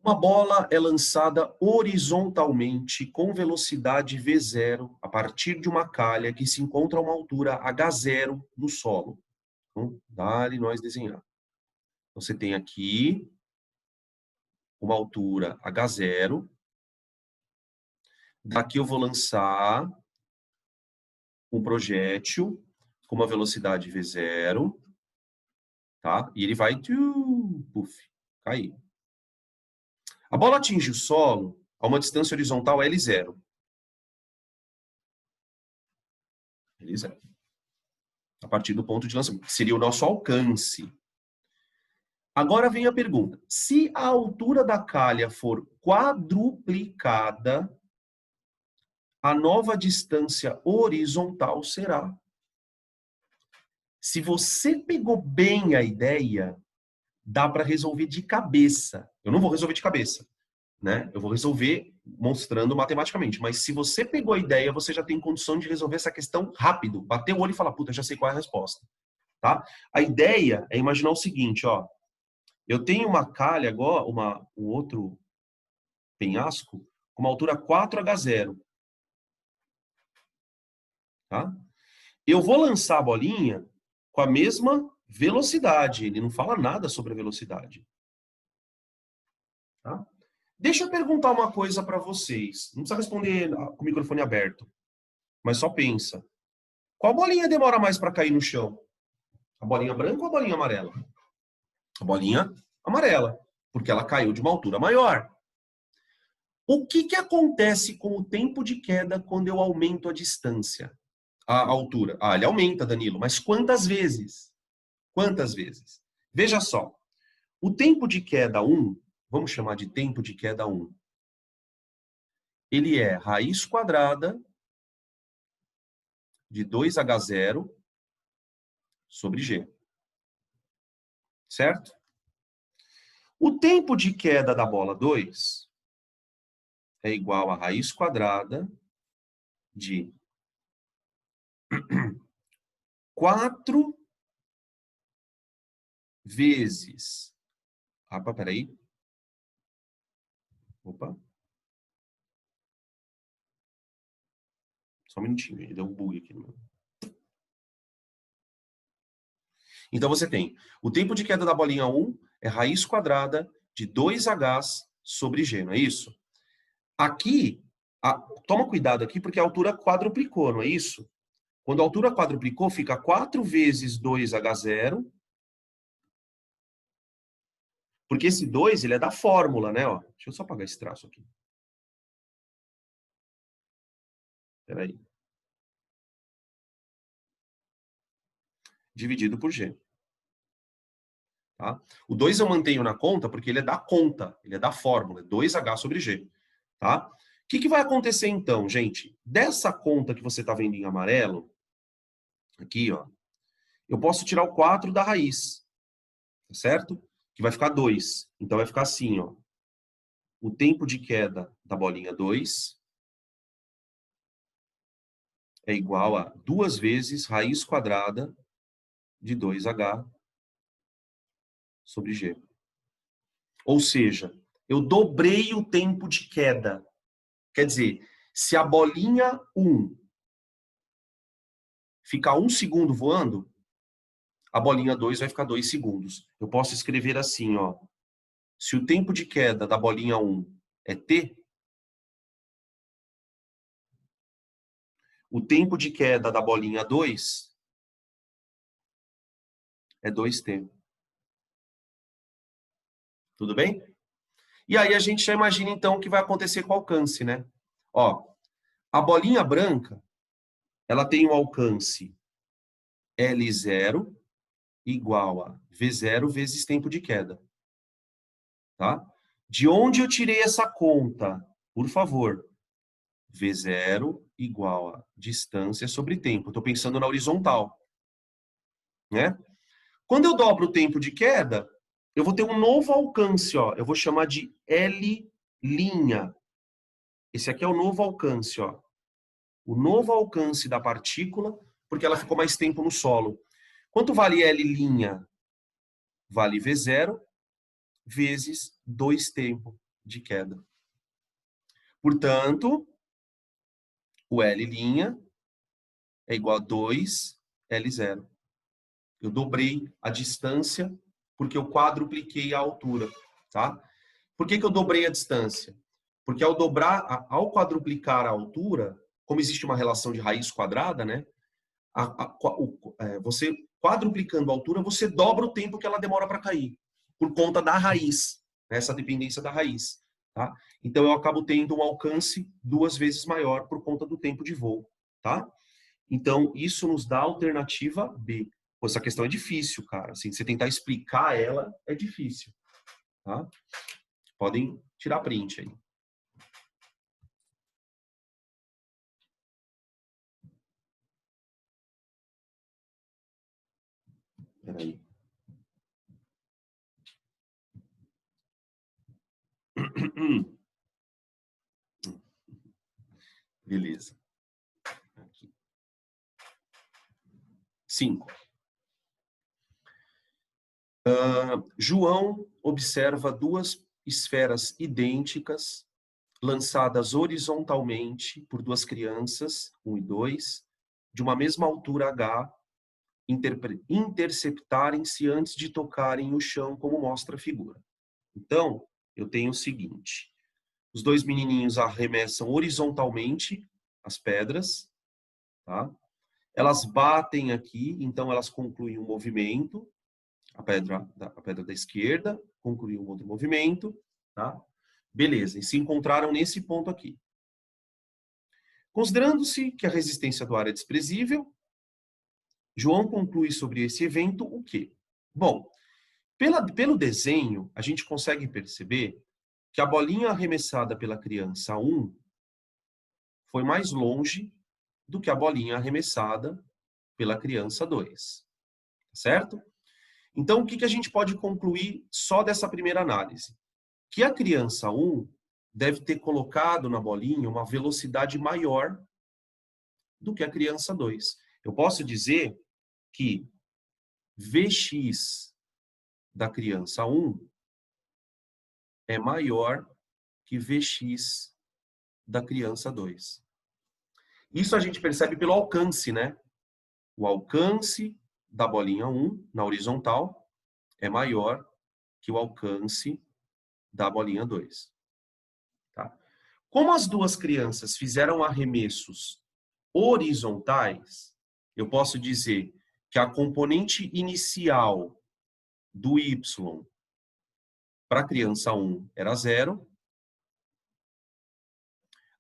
Uma bola é lançada horizontalmente com velocidade V0 a partir de uma calha que se encontra a uma altura H0 no solo. Então, dá-lhe nós desenhar. Você tem aqui uma altura H0. Daqui eu vou lançar um projétil com uma velocidade V0, tá? E ele vai puff, cair. A bola atinge o solo a uma distância horizontal L0. L0. A partir do ponto de lançamento, que seria o nosso alcance. Agora vem a pergunta. Se a altura da calha for quadruplicada, a nova distância horizontal será. Se você pegou bem a ideia, dá para resolver de cabeça. Eu não vou resolver de cabeça, né? Eu vou resolver mostrando matematicamente. Mas se você pegou a ideia, você já tem condição de resolver essa questão rápido. Bater o olho e falar, puta, já sei qual é a resposta, tá? A ideia é imaginar o seguinte, ó. Eu tenho uma calha agora, um outro penhasco, com uma altura 4H0, tá? Eu vou lançar a bolinha com a mesma velocidade. Ele não fala nada sobre a velocidade. Tá? Deixa eu perguntar uma coisa para vocês. Não precisa responder com o microfone aberto, mas só pensa. Qual bolinha demora mais para cair no chão? A bolinha branca ou a bolinha amarela? A bolinha amarela, porque ela caiu de uma altura maior. O que que acontece com o tempo de queda quando eu aumento a distância? A altura? Ah, ele aumenta, Danilo, mas quantas vezes? Quantas vezes? Veja só. O tempo de queda 1, vamos chamar de tempo de queda 1, ele é raiz quadrada de 2H0 sobre G. Certo? O tempo de queda da bola 2 é igual a raiz quadrada de 4 vezes... Opa, peraí. Opa. Só um minutinho, gente. Deu um bug aqui no meu. Então você tem o tempo de queda da bolinha 1 é raiz quadrada de 2H sobre G, não é isso? Aqui, toma cuidado aqui porque a altura quadruplicou, não é isso? Quando a altura quadruplicou, fica 4 vezes 2H0, porque esse 2 ele é da fórmula, né? Ó, deixa eu só apagar esse traço aqui. Espera aí. Dividido por G. Tá? O 2 eu mantenho na conta porque ele é da conta, ele é da fórmula, 2H sobre G. Tá? O que vai acontecer então, gente? Dessa conta que você está vendo em amarelo, aqui, ó, eu posso tirar o 4 da raiz, tá certo? Que vai ficar 2. Então vai ficar assim, ó. O tempo de queda da bolinha 2 é igual a 2 vezes raiz quadrada de 2H sobre G. Ou seja, eu dobrei o tempo de queda. Quer dizer, se a bolinha 1 ficar 1 segundo voando, a bolinha 2 vai ficar 2 segundos. Eu posso escrever assim, ó. Se o tempo de queda da bolinha 1 é t, o tempo de queda da bolinha 2 é 2t. Tudo bem? E aí a gente já imagina então o que vai acontecer com o alcance, né? Ó, a bolinha branca, ela tem um alcance L0 igual a V0 vezes tempo de queda. Tá? De onde eu tirei essa conta? Por favor. V0 igual a distância sobre tempo. Estou pensando na horizontal. Né? Quando eu dobro o tempo de queda, eu vou ter um novo alcance. Ó. Eu vou chamar de L'. Esse aqui é o novo alcance. Ó. O novo alcance da partícula, porque ela ficou mais tempo no solo. Quanto vale L'? Vale V0 vezes 2 tempo de queda. Portanto, o L' é igual a 2L0. Eu dobrei a distância porque eu quadrupliquei a altura, tá? Por que eu dobrei a distância? Porque ao dobrar, ao quadruplicar a altura, como existe uma relação de raiz quadrada, né? Você quadruplicando a altura, você dobra o tempo que ela demora para cair, por conta da raiz, né? Essa dependência da raiz, tá? Então eu acabo tendo um alcance 2 vezes maior por conta do tempo de voo, tá? Então, isso nos dá a alternativa B. Pô, essa questão é difícil, cara. Assim, você tentar explicar ela é difícil. Tá? Podem tirar print aí. Peraí. Beleza. Aqui. 5. João observa duas esferas idênticas lançadas horizontalmente por duas crianças, 1 e 2, de uma mesma altura H, interceptarem-se antes de tocarem o chão, como mostra a figura. Então, eu tenho o seguinte: os dois menininhos arremessam horizontalmente as pedras, tá? Elas batem aqui, então elas concluem um movimento, a pedra da esquerda concluiu um outro movimento, tá? Beleza, e se encontraram nesse ponto aqui. Considerando-se que a resistência do ar é desprezível, João conclui sobre esse evento o quê? Bom, pelo desenho, a gente consegue perceber que a bolinha arremessada pela criança 1 foi mais longe do que a bolinha arremessada pela criança 2. Certo? Então, o que a gente pode concluir só dessa primeira análise? Que a criança 1 deve ter colocado na bolinha uma velocidade maior do que a criança 2. Eu posso dizer que Vx da criança 1 é maior que Vx da criança 2. Isso a gente percebe pelo alcance, né? O alcance da bolinha 1 na horizontal é maior que o alcance da bolinha 2. Tá? Como as duas crianças fizeram arremessos horizontais, eu posso dizer que a componente inicial do y para a criança 1 era 0,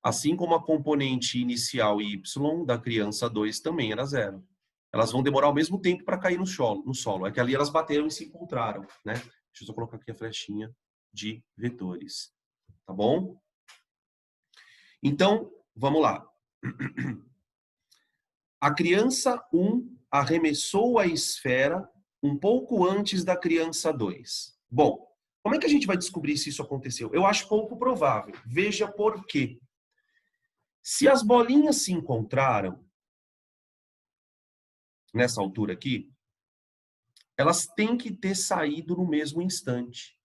assim como a componente inicial y da criança 2 também era 0. Elas vão demorar o mesmo tempo para cair no solo. É que ali elas bateram e se encontraram, né? Deixa eu só colocar aqui a flechinha de vetores. Tá bom? Então, vamos lá. A criança 1 arremessou a esfera um pouco antes da criança 2. Bom, como é que a gente vai descobrir se isso aconteceu? Eu acho pouco provável. Veja por quê. Se as bolinhas se encontraram nessa altura aqui, elas têm que ter saído no mesmo instante.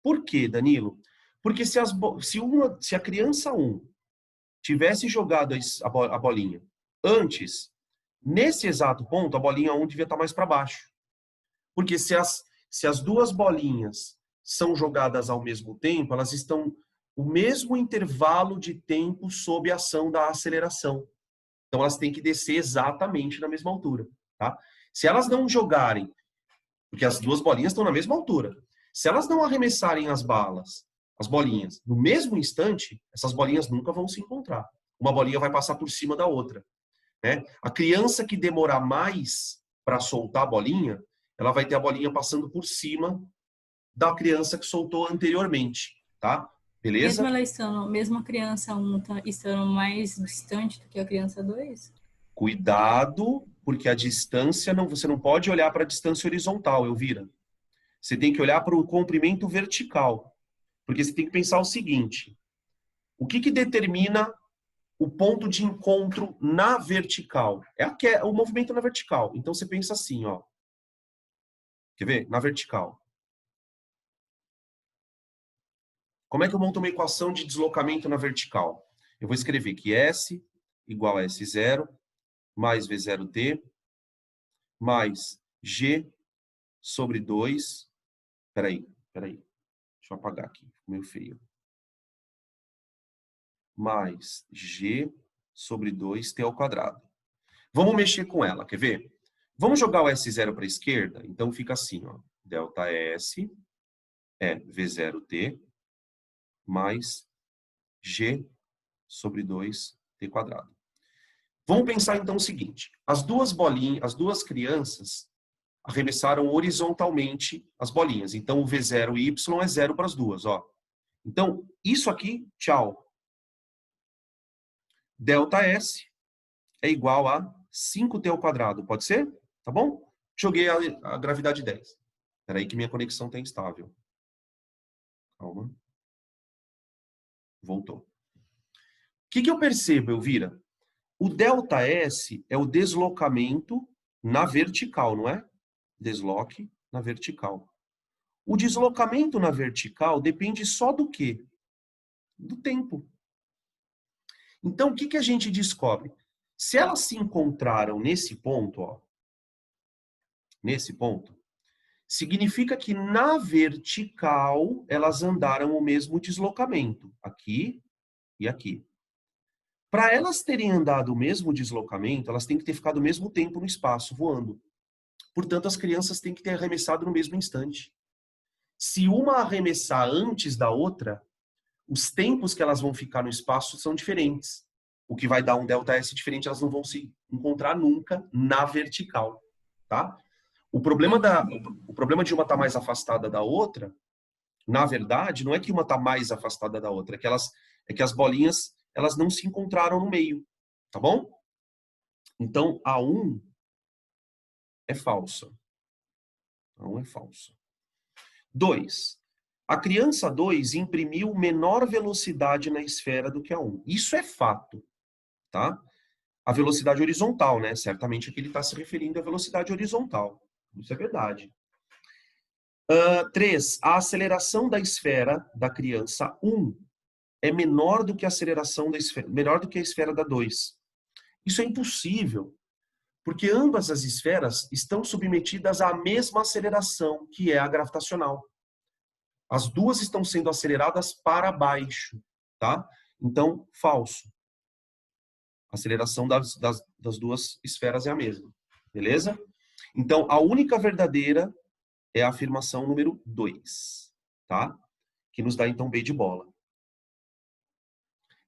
Por quê, Danilo? Porque se a criança 1 tivesse jogado a bolinha antes, nesse exato ponto, a bolinha 1 devia estar mais para baixo. Porque se as duas bolinhas são jogadas ao mesmo tempo, elas estão o mesmo intervalo de tempo sob a ação da aceleração. Então, elas têm que descer exatamente na mesma altura. Tá? Se elas não jogarem, porque as duas bolinhas estão na mesma altura, se elas não arremessarem as bolinhas, no mesmo instante, essas bolinhas nunca vão se encontrar. Uma bolinha vai passar por cima da outra. Né? A criança que demorar mais para soltar a bolinha, ela vai ter a bolinha passando por cima da criança que soltou anteriormente, tá? Beleza? Mesmo a criança 1 estando mais distante do que a criança 2? Cuidado, porque a distância, você não pode olhar para a distância horizontal, Elvira. Você tem que olhar para o comprimento vertical. Porque você tem que pensar o seguinte: o que determina o ponto de encontro na vertical? É o movimento na vertical. Então você pensa assim, ó. Quer ver? Na vertical. Como é que eu monto uma equação de deslocamento na vertical? Eu vou escrever que S igual a S0 mais V0t mais G sobre 2. Peraí. Deixa eu apagar aqui. Ficou meio feio. Mais G sobre 2t ao quadrado. Vamos mexer com ela, quer ver? Vamos jogar o S0 para a esquerda? Então fica assim, ó. Delta S é V0t mais G sobre 2t quadrado. Vamos pensar então o seguinte: as duas crianças arremessaram horizontalmente as bolinhas. Então o V0 e Y é 0 para as duas, ó. Então, isso aqui, tchau. Delta S é igual a 5t ao quadrado, pode ser? Tá bom? joguei a gravidade 10. Espera aí que minha conexão está instável. Calma. Voltou. O que eu percebo, Elvira? O ΔS é o deslocamento na vertical, não é? Desloque na vertical. O deslocamento na vertical depende só do quê? Do tempo. Então, o que a gente descobre? Se elas se encontraram nesse ponto, ó, nesse ponto, significa que na vertical elas andaram o mesmo deslocamento, aqui e aqui. Para elas terem andado o mesmo deslocamento, elas têm que ter ficado o mesmo tempo no espaço, voando. Portanto, as crianças têm que ter arremessado no mesmo instante. Se uma arremessar antes da outra, os tempos que elas vão ficar no espaço são diferentes. O que vai dar um ΔS diferente, elas não vão se encontrar nunca na vertical, tá? O problema de uma estar mais afastada da outra, na verdade, não é que uma está mais afastada da outra, é que as bolinhas elas não se encontraram no meio, tá bom? Então, a 1 é falsa. A 1 é falsa. 2. A criança 2 imprimiu menor velocidade na esfera do que a 1. Isso é fato, tá? A velocidade horizontal, né? Certamente aqui ele está se referindo à velocidade horizontal. Isso é verdade. 3. A aceleração da esfera da criança 1 é menor do que a aceleração da esfera, menor do que a esfera da 2. Isso é impossível, porque ambas as esferas estão submetidas à mesma aceleração, que é a gravitacional. As duas estão sendo aceleradas para baixo, tá? Então, falso. A aceleração das duas esferas é a mesma, beleza? Então, a única verdadeira é a afirmação número 2, tá? Que nos dá, então, B de bola.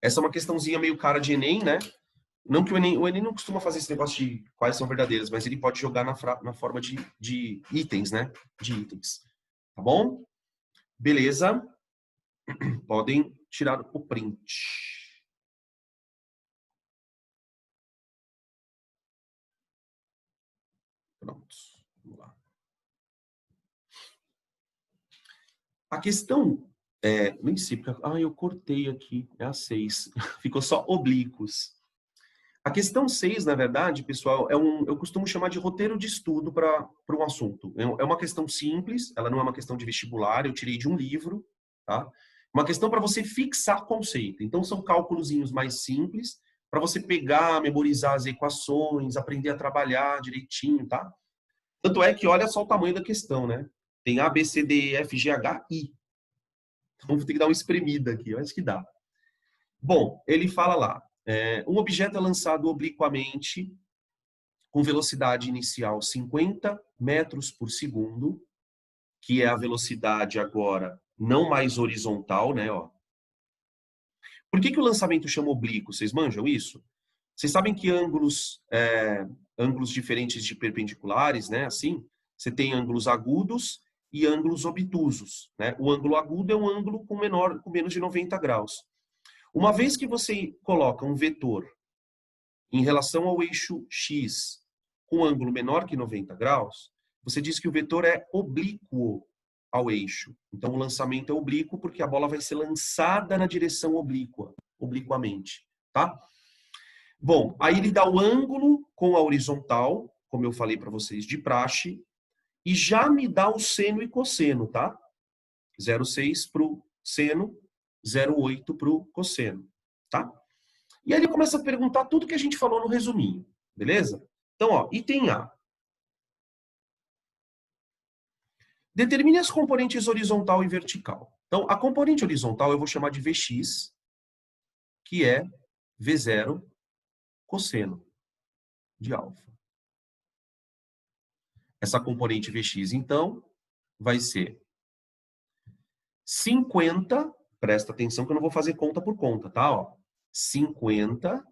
Essa é uma questãozinha meio cara de Enem, né? Não que o Enem não costuma fazer esse negócio de quais são verdadeiras, mas ele pode jogar na forma de itens, né? De itens. Tá bom? Beleza. Podem tirar o print. Pronto. Vamos lá. A questão nem sei, porque eu cortei aqui, é a 6. Ficou só oblíquos. A questão 6, na verdade, pessoal, eu costumo chamar de roteiro de estudo para um assunto. É uma questão simples, ela não é uma questão de vestibular, eu tirei de um livro, tá? Uma questão para você fixar conceito. Então, são cálculozinhos mais simples, para você pegar, memorizar as equações, aprender a trabalhar direitinho, tá? Tanto é que olha só o tamanho da questão, né? Tem A, B, C, D, E, F, G, H, I. Então, vou ter que dar uma espremida aqui, eu acho que dá. Bom, ele fala lá, um objeto é lançado obliquamente com velocidade inicial 50 metros por segundo, que é a velocidade agora não mais horizontal, né? Ó. Por que o lançamento chama oblíquo? Vocês manjam isso? Vocês sabem que ângulos diferentes de perpendiculares, né? Assim, você tem ângulos agudos e ângulos obtusos, né? O ângulo agudo é um ângulo com menos de 90 graus. Uma vez que você coloca um vetor em relação ao eixo X com ângulo menor que 90 graus, você diz que o vetor é oblíquo ao eixo. Então, o lançamento é oblíquo porque a bola vai ser lançada na direção obliquamente, tá? Bom, aí ele dá o ângulo com a horizontal, como eu falei para vocês, de praxe, e já me dá o seno e cosseno, tá? 0,6 para o seno, 0,8 para o cosseno, tá? E aí ele começa a perguntar tudo que a gente falou no resuminho, beleza? Então, ó, item A. Determine as componentes horizontal e vertical. Então, a componente horizontal eu vou chamar de Vx, que é V0 cosseno de alfa. Essa componente Vx, então, vai ser 50, presta atenção que eu não vou fazer conta por conta, tá? Ó, 50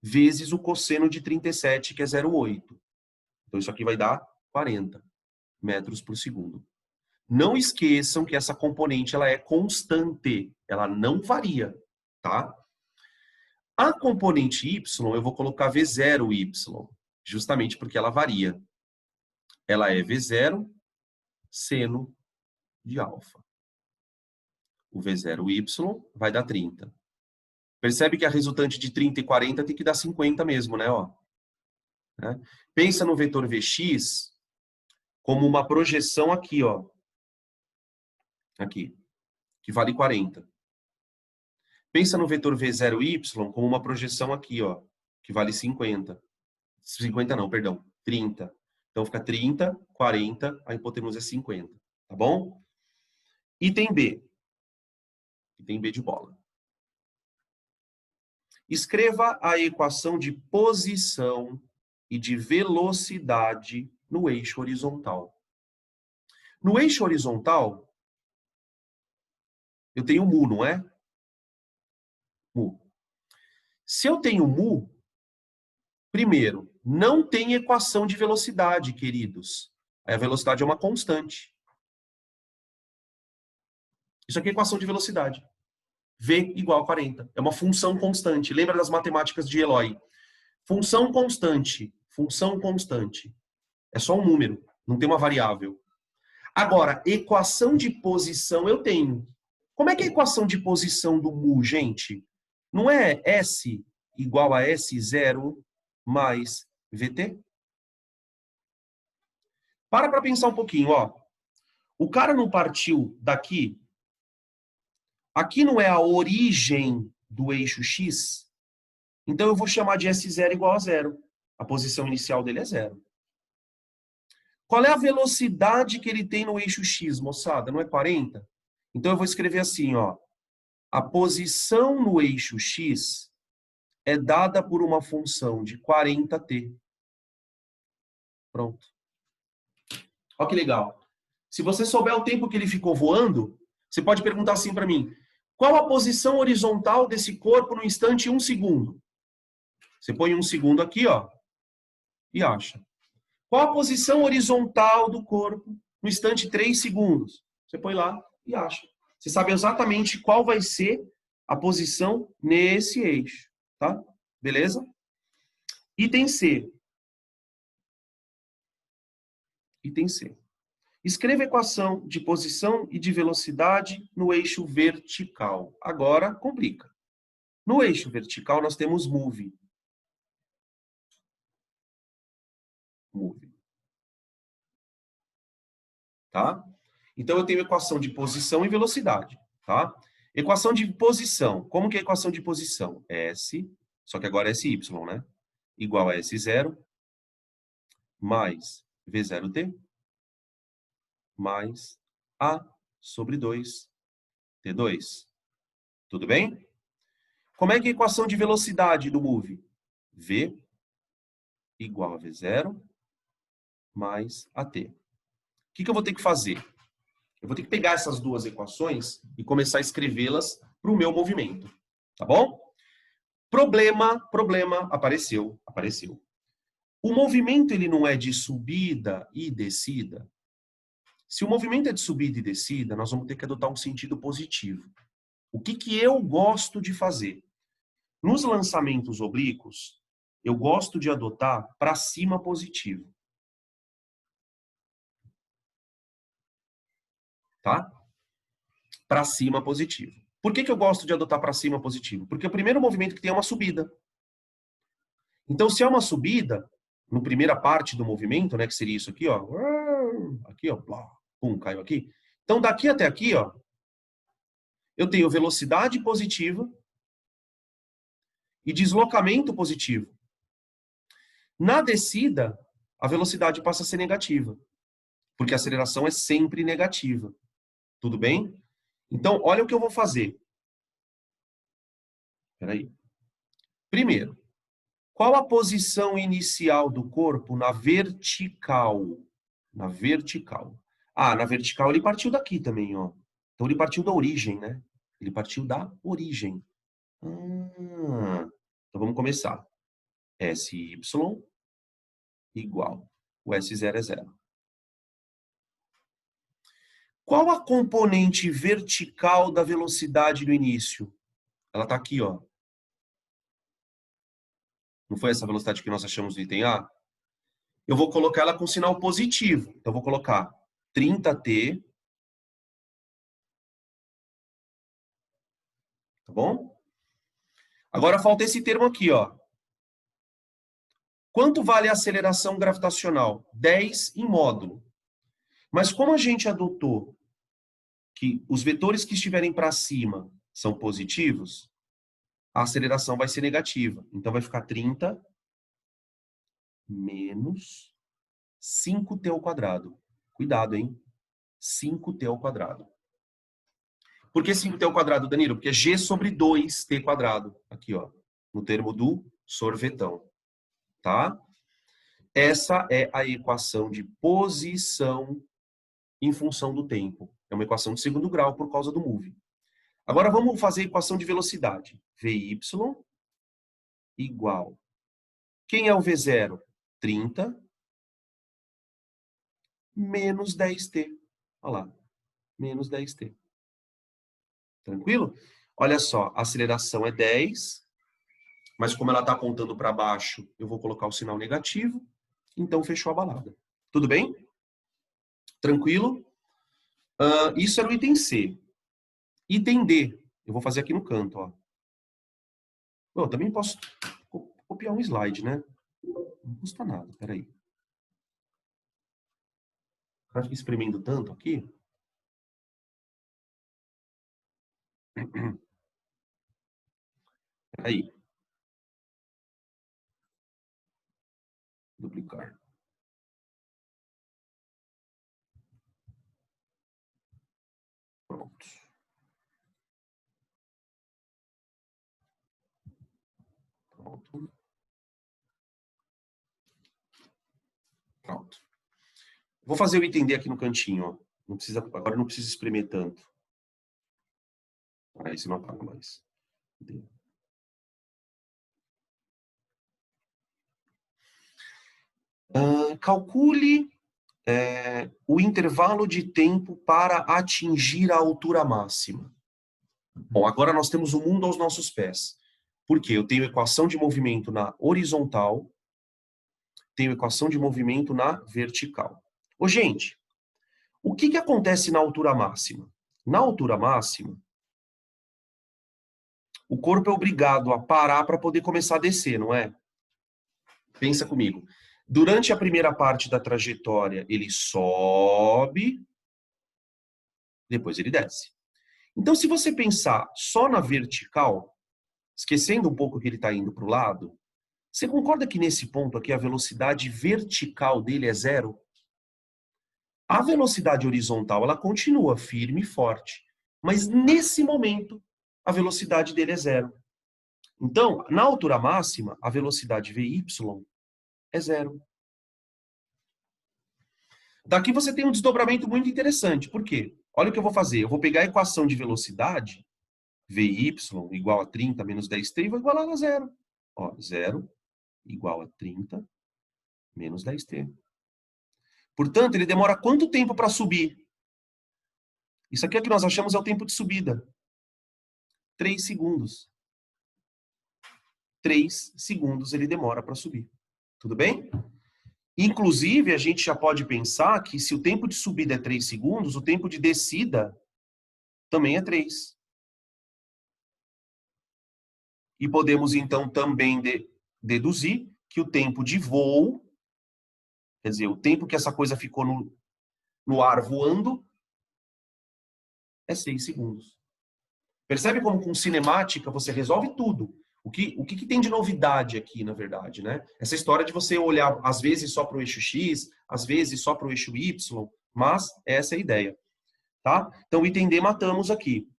vezes o cosseno de 37, que é 0,8. Então, isso aqui vai dar 40 metros por segundo. Não esqueçam que essa componente ela é constante, ela não varia, tá? A componente y, eu vou colocar V0y, justamente porque ela varia. ela é V0 seno de alfa. O V0y vai dar 30. Percebe que a resultante de 30 e 40 tem que dar 50 mesmo, né? Ó. Né? Pensa no vetor Vx como uma projeção aqui, ó. Aqui, que vale 40. Pensa no vetor V0y como uma projeção aqui, ó, que vale 50. 50 não, perdão, 30. Então fica 30, 40, a hipotenusa é 50, tá bom? Item B. Item B de bola. Escreva a equação de posição e de velocidade no eixo horizontal. No eixo horizontal, eu tenho mu, não é? Mu. Se eu tenho mu, primeiro, não tem equação de velocidade, queridos. A velocidade é uma constante. Isso aqui é equação de velocidade. V igual a 40. É uma função constante. Lembra das matemáticas de Eloy? Função constante. Função constante. É só um número, não tem uma variável. Agora, equação de posição eu tenho. Como é que é a equação de posição do mu, gente? Não é S igual a S0 mais VT? Para pensar um pouquinho, ó. O cara não partiu daqui. Aqui não é a origem do eixo X. Então eu vou chamar de S0 igual a 0. A posição inicial dele é 0. Qual é a velocidade que ele tem no eixo X, moçada? Não é 40? Então eu vou escrever assim, ó. A posição no eixo X é dada por uma função de 40t. Pronto. Olha que legal. Se você souber o tempo que ele ficou voando, você pode perguntar assim para mim: qual a posição horizontal desse corpo no instante 1 segundo? Você põe 1 segundo aqui, ó, e acha. Qual a posição horizontal do corpo no instante 3 segundos? Você põe lá e acha. Você sabe exatamente qual vai ser a posição nesse eixo, tá? Beleza? Item C. Item C. Escreva a equação de posição e de velocidade no eixo vertical. Agora, complica. No eixo vertical, nós temos move. Move. Tá? Então, eu tenho equação de posição e velocidade. Tá? Equação de posição. Como que é a equação de posição? S, só que agora é SY, né? Igual a S0 mais V0t mais A sobre 2 T2. Tudo bem? Como é que é a equação de velocidade do move? V igual a V0 mais AT. O que eu vou ter que fazer? Eu vou ter que pegar essas duas equações e começar a escrevê-las para o meu movimento. Tá bom? Problema, apareceu. O movimento ele não é de subida e descida. Se o movimento é de subida e descida, nós vamos ter que adotar um sentido positivo. O que eu gosto de fazer? Nos lançamentos oblíquos, eu gosto de adotar para cima positivo. Tá? Para cima positivo. Por que eu gosto de adotar para cima positivo? Porque o primeiro movimento que tem é uma subida. Então, se é uma subida, na primeira parte do movimento, né, que seria isso aqui, ó. Aqui, ó. Pum, caiu aqui. Então, daqui até aqui, ó, eu tenho velocidade positiva e deslocamento positivo. Na descida, a velocidade passa a ser negativa, porque a aceleração é sempre negativa. Tudo bem? Então, olha o que eu vou fazer. Espera aí. Primeiro, qual a posição inicial do corpo na vertical? Na vertical. Ah, na vertical ele partiu daqui também, ó. Então ele partiu da origem, né? Ele partiu da origem. Então vamos começar. SY igual. O S0 é 0. Qual a componente vertical da velocidade no início? Ela está aqui, ó. Não foi essa velocidade que nós achamos no item A? eu vou colocar ela com sinal positivo. Então, eu vou colocar 30t, tá bom? Agora falta esse termo aqui, ó. Quanto vale a aceleração gravitacional? 10 em módulo. Mas como a gente adotou que os vetores que estiverem para cima são positivos, a aceleração vai ser negativa. Então, vai ficar 30 menos 5t ao quadrado. Cuidado, hein? 5t ao quadrado. Por que 5t ao quadrado, Danilo? Porque é g sobre 2t quadrado. Aqui, ó. No termo do sorvetão. Tá? Essa é a equação de posição em função do tempo. É uma equação de segundo grau por causa do move. Agora vamos fazer a equação de velocidade. Vy igual. Quem é o V0? 30 menos 10t. Olha lá. Menos 10t. Tranquilo? Olha só, a aceleração é 10, mas como ela está apontando para baixo, eu vou colocar o sinal negativo, então fechou a balada. Tudo bem? Tranquilo? Isso era o item C. Item D, eu vou fazer aqui no canto, ó. Eu também posso copiar um slide, né? Não custa nada, peraí. Acho que espremendo tanto aqui. Peraí. Duplicar. Pronto. Pronto. Pronto. Vou fazer o item D aqui no cantinho, ó. Não precisa, agora não precisa espremer tanto. Aí você não apaga mais. Calcule o intervalo de tempo para atingir a altura máxima. Bom, agora nós temos o mundo aos nossos pés. Por quê? Eu tenho equação de movimento na horizontal, tenho equação de movimento na vertical. Ô, gente, o que acontece na altura máxima? Na altura máxima, o corpo é obrigado a parar para poder começar a descer, não é? Pensa comigo. Durante a primeira parte da trajetória, ele sobe, depois ele desce. Então, se você pensar só na vertical, esquecendo um pouco que ele está indo para o lado, você concorda que nesse ponto aqui a velocidade vertical dele é zero? A velocidade horizontal, ela continua firme e forte, mas nesse momento a velocidade dele é zero. Então, na altura máxima, a velocidade Vy é zero. Daqui você tem um desdobramento muito interessante. Por quê? Olha o que eu vou fazer. Eu vou pegar a equação de velocidade, Vy igual a 30 menos 10t, e vou igualar a zero. Ó, 0 igual a 30 menos 10t. Portanto, ele demora quanto tempo para subir? Isso aqui é o que nós achamos é o tempo de subida. 3 segundos. 3 segundos ele demora para subir. Tudo bem? Inclusive, a gente já pode pensar que se o tempo de subida é 3 segundos, o tempo de descida também é 3. E podemos, então, também deduzir que o tempo de voo, quer dizer, o tempo que essa coisa ficou no ar voando, é 6 segundos. Percebe como com cinemática você resolve tudo? O que tem de novidade aqui, na verdade, né? Essa história de você olhar, às vezes, só para o eixo X, às vezes só para o eixo Y, mas essa é a ideia, tá? Então, item D matamos aqui.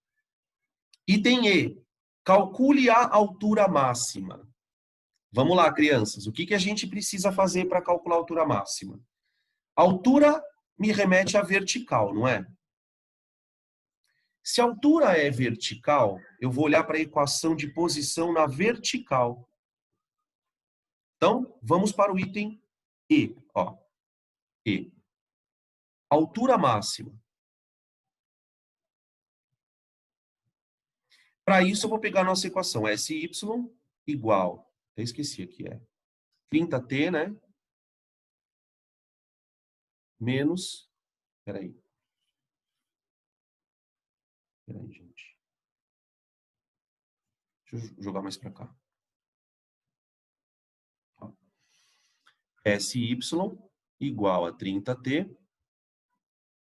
Item E, calcule a altura máxima. Vamos lá, crianças. O que a gente precisa fazer para calcular a altura máxima? A altura me remete à vertical, não é? Se a altura é vertical, eu vou olhar para a equação de posição na vertical. Então, vamos para o item E. Ó. E. Altura máxima. Para isso, eu vou pegar a nossa equação. SY igual, eu esqueci aqui, 30t, né? menos... Peraí, gente. Deixa eu jogar mais para cá. SY igual a 30t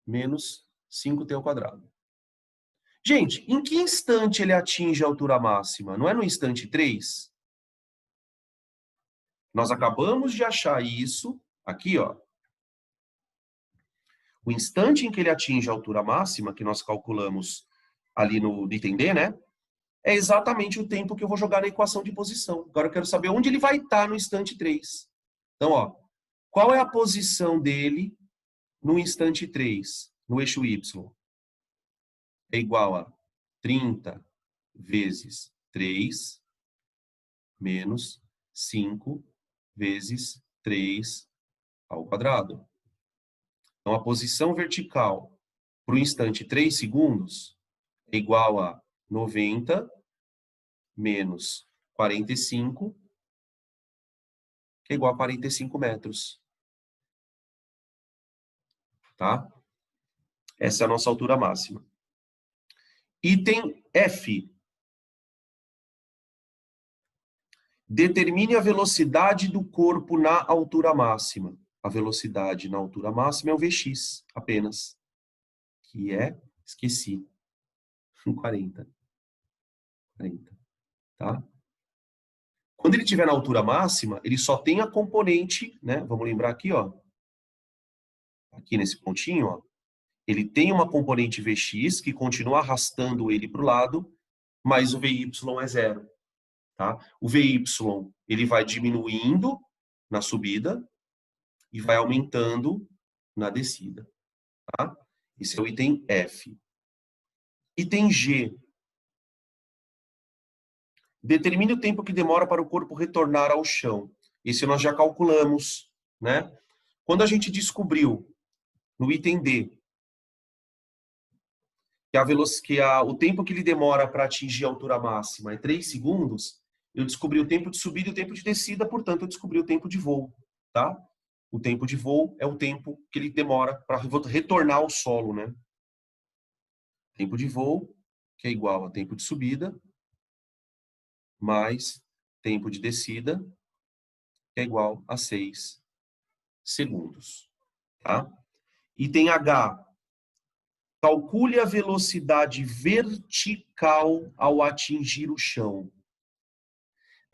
menos 5t ao quadrado. Gente, em que instante ele atinge a altura máxima? Não é no instante 3? Nós acabamos de achar isso aqui, ó. O instante em que ele atinge a altura máxima, que nós calculamos ali no item D, né? É exatamente o tempo que eu vou jogar na equação de posição. Agora eu quero saber onde ele vai estar no instante 3. Então, ó, qual é a posição dele no instante 3, no eixo Y? É igual a 30 vezes 3 menos 5 vezes 3 ao quadrado. Então, a posição vertical para o instante 3 segundos é igual a 90 menos 45, que é igual a 45 metros. Tá? Essa é a nossa altura máxima. Item F. Determine a velocidade do corpo na altura máxima. A velocidade na altura máxima é o Vx, apenas. Que é, esqueci, 40. 40. Tá? Quando ele estiver na altura máxima, ele só tem a componente, né? Vamos lembrar aqui, ó. Aqui nesse pontinho, ó. Ele tem uma componente Vx que continua arrastando ele para o lado, mas o Vy é zero. Tá? O Vy ele vai diminuindo na subida e vai aumentando na descida. Tá? Esse é o item F. Item G. Determine o tempo que demora para o corpo retornar ao chão. Esse nós já calculamos, né? Quando a gente descobriu no item D que o tempo que ele demora para atingir a altura máxima é 3 segundos, eu descobri o tempo de subida e o tempo de descida, portanto, eu descobri o tempo de voo, tá? O tempo de voo é o tempo que ele demora para retornar ao solo, né? Tempo de voo, que é igual a tempo de subida, mais tempo de descida, que é igual a 6 segundos, tá? Item H. Calcule a velocidade vertical ao atingir o chão.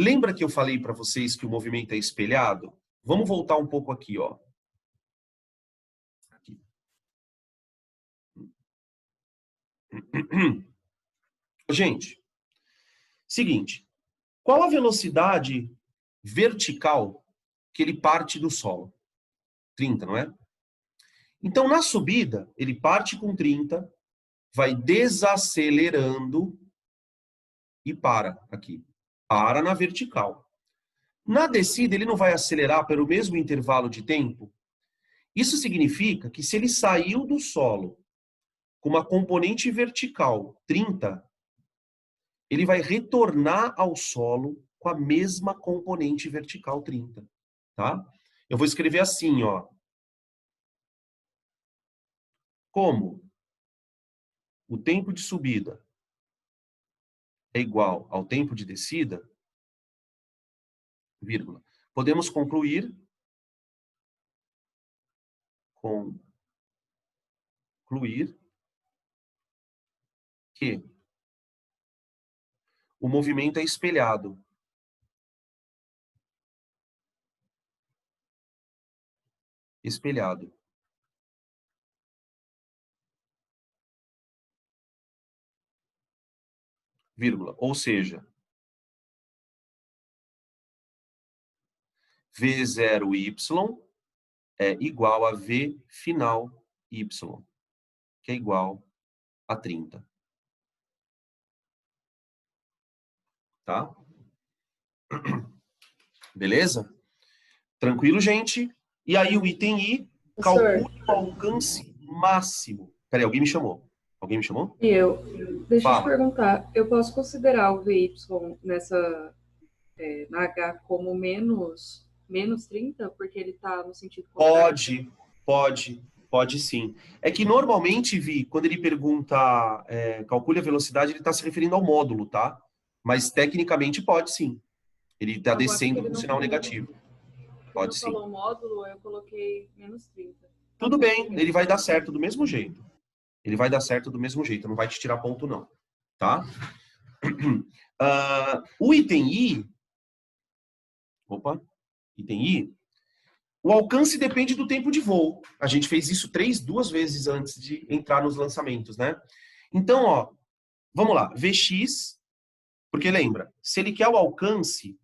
Lembra que eu falei para vocês que o movimento é espelhado? Vamos voltar um pouco aqui, ó. Aqui. Gente, seguinte. Qual a velocidade vertical que ele parte do solo? 30, não é? Então, na subida, ele parte com 30, vai desacelerando e para aqui. Para na vertical. Na descida, ele não vai acelerar pelo mesmo intervalo de tempo? Isso significa que se ele saiu do solo com uma componente vertical 30, ele vai retornar ao solo com a mesma componente vertical 30, tá? Eu vou escrever assim, ó. Como o tempo de subida é igual ao tempo de descida, vírgula, podemos concluir que o movimento é espelhado. Espelhado. Vírgula. Ou seja, V0y é igual a V final y, que é igual a 30. Tá? Beleza? Tranquilo, gente? E aí o item I, calcule o alcance máximo. Peraí, alguém me chamou. Alguém me chamou? E eu. Deixa eu te Fala. perguntar, eu posso considerar o VY na H como menos 30, porque ele está no sentido contrário? Pode sim. É que normalmente, Vi, quando ele pergunta calcule a velocidade, ele está se referindo ao módulo, tá? Mas tecnicamente pode sim. Ele está Eu acho que descendo ele com não sinal falou. negativo. Ele Pode não sim. falou módulo, eu coloquei menos 30. Tá Tudo bom, bem, obrigada. ele vai dar certo do mesmo jeito. Ele vai dar certo do mesmo jeito, não vai te tirar ponto, não. Tá? O item I. Opa, item I. O alcance depende do tempo de voo. A gente fez isso duas vezes antes de entrar nos lançamentos, né? Então, ó, vamos lá. Vx, porque lembra, se ele quer o alcance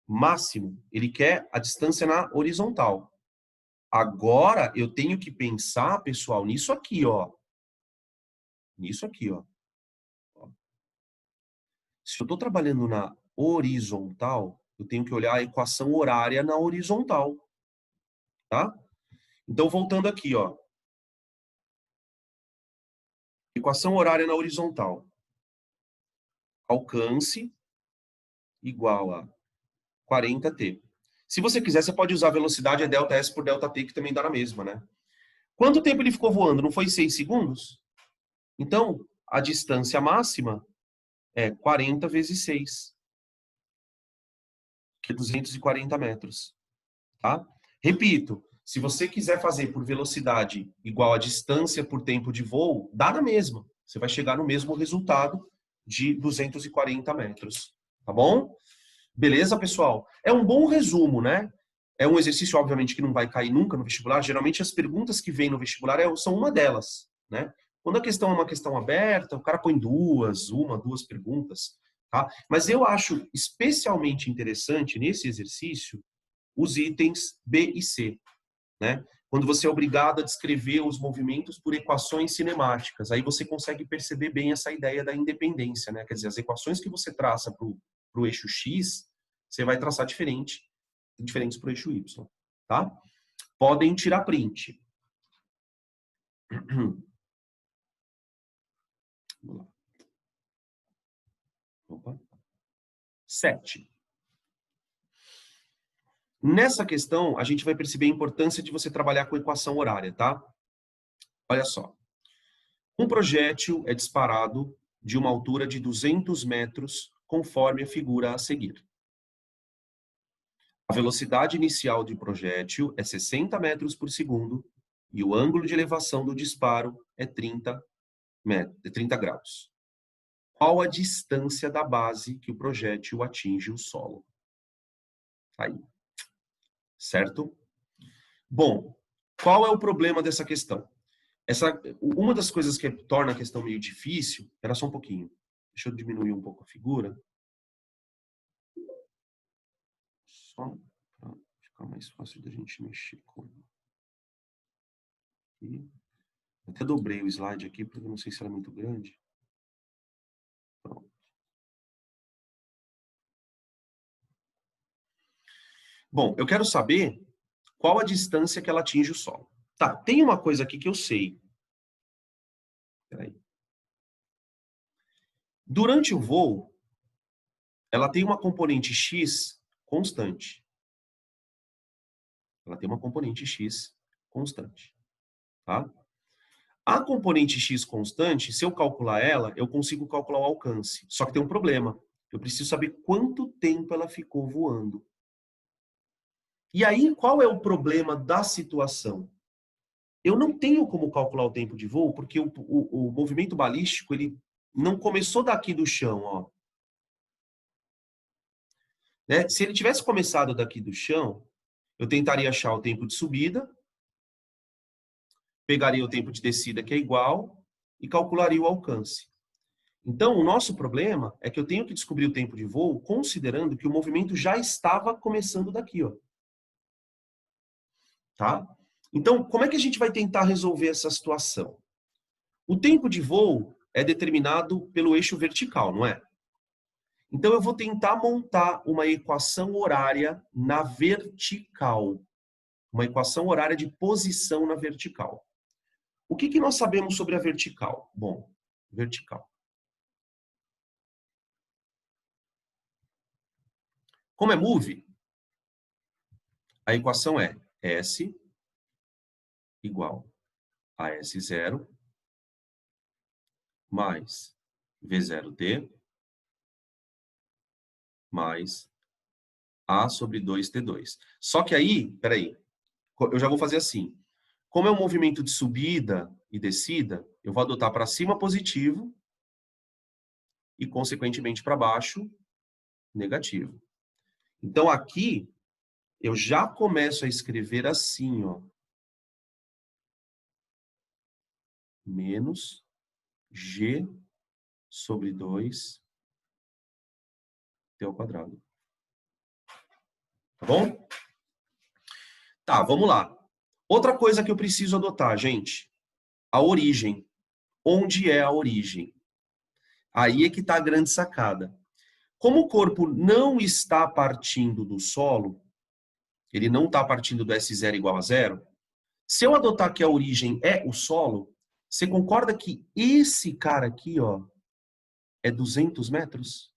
máximo, ele quer a distância na horizontal. Agora, eu tenho que pensar, pessoal, nisso aqui, ó. Nisso aqui, ó. Se eu estou trabalhando na horizontal, eu tenho que olhar a equação horária na horizontal, tá? Então, voltando aqui, ó. Equação horária na horizontal. Alcance igual a 40t. Se você quiser, você pode usar a velocidade é ΔS por ΔT, que também dá na mesma, né? Quanto tempo ele ficou voando? Não foi 6 segundos? Então, a distância máxima é 40 vezes 6, que é 240 metros, tá? Repito, se você quiser fazer por velocidade igual a distância por tempo de voo, dá na mesma. Você vai chegar no mesmo resultado de 240 metros, tá bom? Beleza, pessoal? É um bom resumo, né? É um exercício, obviamente, que não vai cair nunca no vestibular. Geralmente, as perguntas que vêm no vestibular são uma delas, né? Quando a questão é uma questão aberta, o cara põe duas perguntas, tá? Mas eu acho especialmente interessante nesse exercício os itens B e C, né? Quando você é obrigado a descrever os movimentos por equações cinemáticas, aí você consegue perceber bem essa ideia da independência, né? Quer dizer, as equações que você traça para o eixo X, você vai traçar diferentes para o eixo Y, tá? Podem tirar print. Vamos lá. Opa. 7. Nessa questão, a gente vai perceber a importância de você trabalhar com equação horária, tá? Olha só. Um projétil é disparado de uma altura de 200 metros, conforme a figura a seguir. A velocidade inicial do projétil é 60 metros por segundo e o ângulo de elevação do disparo é 30 graus. Qual a distância da base que o projétil atinge o solo? Aí. Certo? Bom, qual é o problema dessa questão? Uma das coisas que torna a questão meio difícil, era só um pouquinho. Deixa eu diminuir um pouco a figura. Só para ficar mais fácil da gente mexer com. E até dobrei o slide aqui, porque eu não sei se era muito grande. Pronto. Bom, eu quero saber qual a distância que ela atinge o solo. Tá, tem uma coisa aqui que eu sei. Peraí. Durante o voo, ela tem uma componente X constante. Ela tem uma componente X constante. Tá? A componente X constante, se eu calcular ela, eu consigo calcular o alcance. Só que tem um problema. Eu preciso saber quanto tempo ela ficou voando. E aí, qual é o problema da situação? Eu não tenho como calcular o tempo de voo, porque o movimento balístico ele não começou daqui do chão, ó. Né? Se ele tivesse começado daqui do chão, eu tentaria achar o tempo de subida, pegaria o tempo de descida, que é igual, e calcularia o alcance. Então, o nosso problema é que eu tenho que descobrir o tempo de voo considerando que o movimento já estava começando daqui, ó. Tá? Então, como é que a gente vai tentar resolver essa situação? O tempo de voo é determinado pelo eixo vertical, não é? Então, eu vou tentar montar uma equação horária na vertical. Uma equação horária de posição na vertical. O que nós sabemos sobre a vertical? Bom, vertical. Como é move, a equação é S igual a S0 mais V0T mais A sobre 2T2. Só que aí, peraí, eu já vou fazer assim. Como é um movimento de subida e descida, eu vou adotar para cima positivo e, consequentemente, para baixo negativo. Então, aqui, eu já começo a escrever assim, ó. Menos G sobre 2 T ao quadrado. Tá bom? Tá, vamos lá. Outra coisa que eu preciso adotar, gente. A origem. Onde é a origem? Aí é que está a grande sacada. Como o corpo não está partindo do solo, ele não está partindo do S0 igual a zero, se eu adotar que a origem é o solo, você concorda que esse cara aqui, ó, é 200 metros?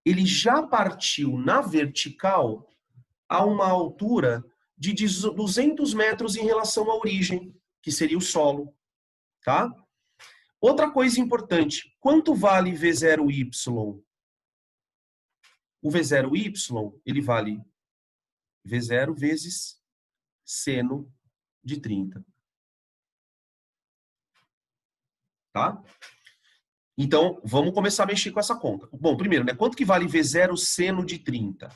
Ele já partiu na vertical a uma altura de 200 metros em relação à origem, que seria o solo, tá? Outra coisa importante, quanto vale V0Y? O V0Y, ele vale V0 vezes seno de 30. Tá? Então, vamos começar a mexer com essa conta. Bom, primeiro, né, quanto que vale V0 seno de 30?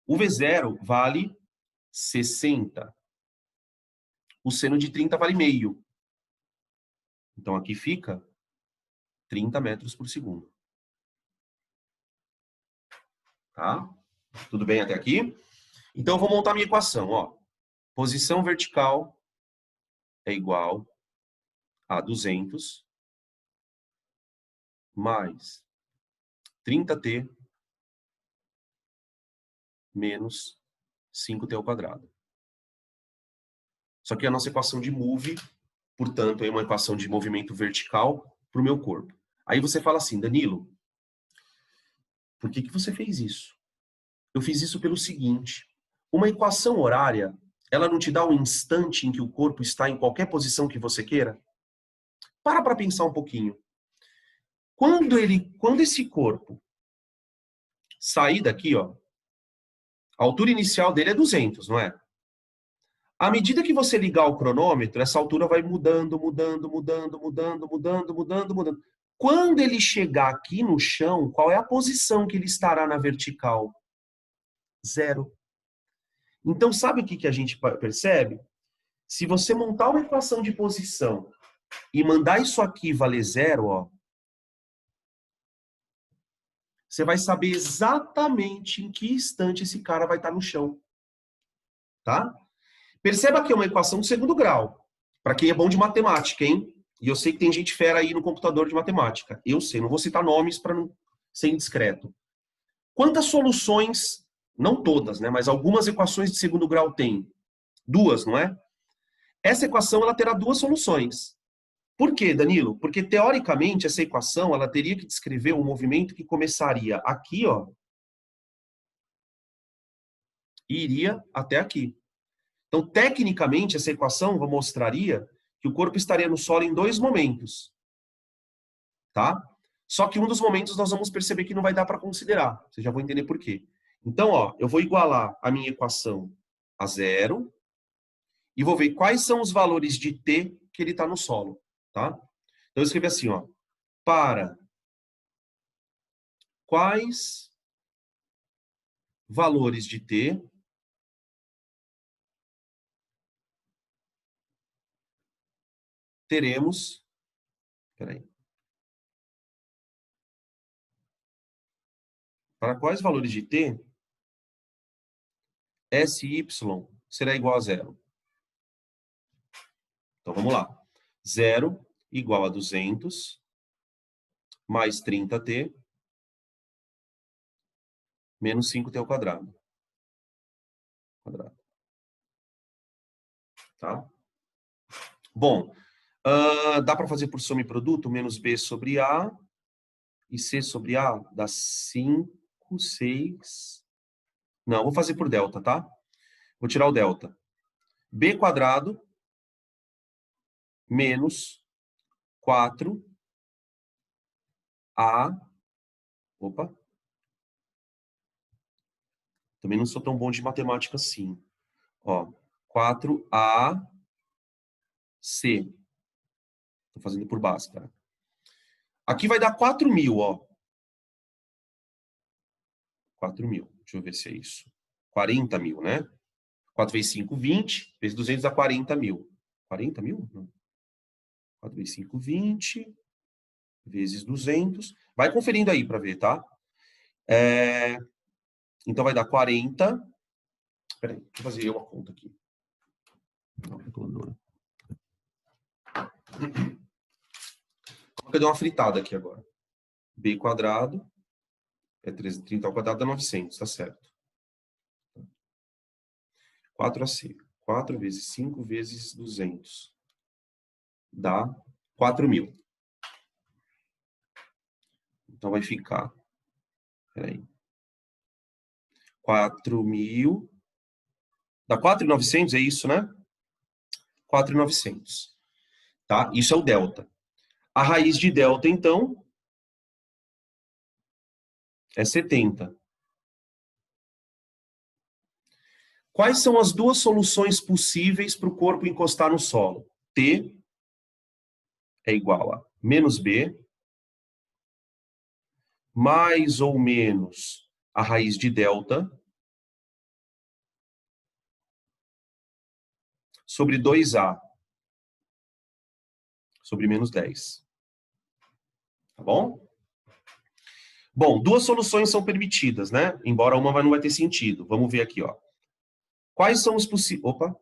O V0 vale 60. O seno de 30 vale meio. Então, aqui fica 30 metros por segundo. Tá? Tudo bem até aqui? Então, eu vou montar minha equação. Ó. Posição vertical é igual a 200 mais 30t menos 5t ao quadrado. Só que a nossa equação de move, portanto, é uma equação de movimento vertical para o meu corpo. Aí você fala assim, Danilo, por que você fez isso? Eu fiz isso pelo seguinte, uma equação horária, ela não te dá o instante em que o corpo está em qualquer posição que você queira? Para pensar um pouquinho. Quando esse corpo sair daqui, ó, a altura inicial dele é 200, não é? À medida que você ligar o cronômetro, essa altura vai mudando, mudando, mudando, mudando, mudando, mudando, mudando. Quando ele chegar aqui no chão, qual é a posição que ele estará na vertical? 0. Então, sabe o que a gente percebe? Se você montar uma equação de posição e mandar isso aqui valer 0, ó, você vai saber exatamente em que instante esse cara vai estar no chão. Tá? Perceba que é uma equação de segundo grau. Para quem é bom de matemática, hein? E eu sei que tem gente fera aí no computador de matemática. Eu sei, não vou citar nomes para não ser indiscreto. Quantas soluções, não todas, né, mas algumas equações de segundo grau tem? 2, não é? Essa equação ela terá 2 soluções. Por quê, Danilo? Porque, teoricamente, essa equação ela teria que descrever um movimento que começaria aqui, ó, e iria até aqui. Então, tecnicamente, essa equação mostraria que o corpo estaria no solo em 2 momentos. Tá? Só que um dos momentos nós vamos perceber que não vai dar para considerar. Vocês já vão entender por quê. Então, ó, eu vou igualar a minha equação a 0 e vou ver quais são os valores de t que ele está no solo. Tá? Então, eu escrevi assim, ó, para quais valores de t teremos... Peraí. Para quais valores de t SY será igual a 0? Então, vamos lá. 0 igual a 200 mais 30t menos 5t ao quadrado. Tá? Bom, dá para fazer por soma e produto? Menos b sobre a e c sobre a dá 5, 6... Não, vou fazer por delta, tá? Vou tirar o delta. B quadrado menos 4A, opa, também não sou tão bom de matemática assim, ó, 4AC, tô fazendo por base, tá? Aqui vai dar 4.000, ó, 4.000, deixa eu ver se é isso, 40.000, né? 4 vezes 5, 20, vezes 200 dá 40.000. 40.000? Não. 4 vezes 5, 20, vezes 200. Vai conferindo aí para ver, tá? Então vai dar 40. Peraí, deixa eu fazer eu a conta aqui. Coloca deu uma fritada aqui agora. B quadrado é 330 ao quadrado dá 900, tá certo. 4AC. 4 vezes 5 vezes 200. Dá 4.000. Então vai ficar... Peraí. 4.000... Dá 4.900, é isso, né? 4.900. Tá? Isso é o delta. A raiz de delta, então, é 70. Quais são as duas soluções possíveis para o corpo encostar no solo? T é igual a menos B, mais ou menos a raiz de delta, sobre 2A, sobre menos 10. Tá bom? Bom, duas soluções são permitidas, né? Embora uma não vai ter sentido. Vamos ver aqui, ó. Quais são os possíveis... Opa!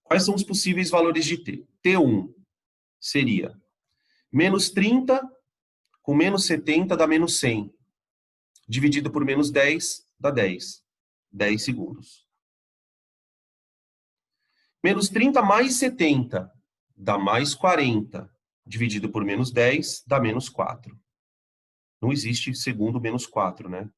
Quais são os possíveis valores de T? T1 seria menos 30 com menos 70 dá menos 100. Dividido por menos 10 dá 10. 10 segundos. Menos 30 mais 70 dá mais 40. Dividido por menos 10 dá menos 4. Não existe segundo menos 4, né?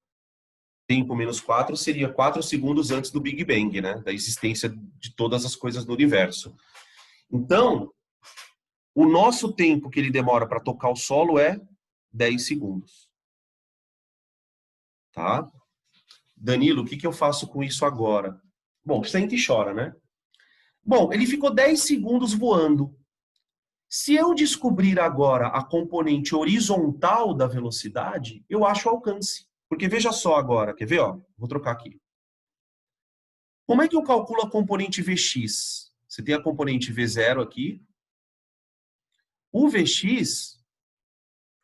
Tempo menos 4 seria 4 segundos antes do Big Bang, né? Da existência de todas as coisas no universo. Então, o nosso tempo que ele demora para tocar o solo é 10 segundos. Tá? Danilo, o que eu faço com isso agora? Bom, sente e chora, né? Bom, ele ficou 10 segundos voando. Se eu descobrir agora a componente horizontal da velocidade, eu acho o alcance. Porque veja só agora, quer ver? Ó, vou trocar aqui. Como é que eu calculo a componente Vx? Você tem a componente V0 aqui. O Vx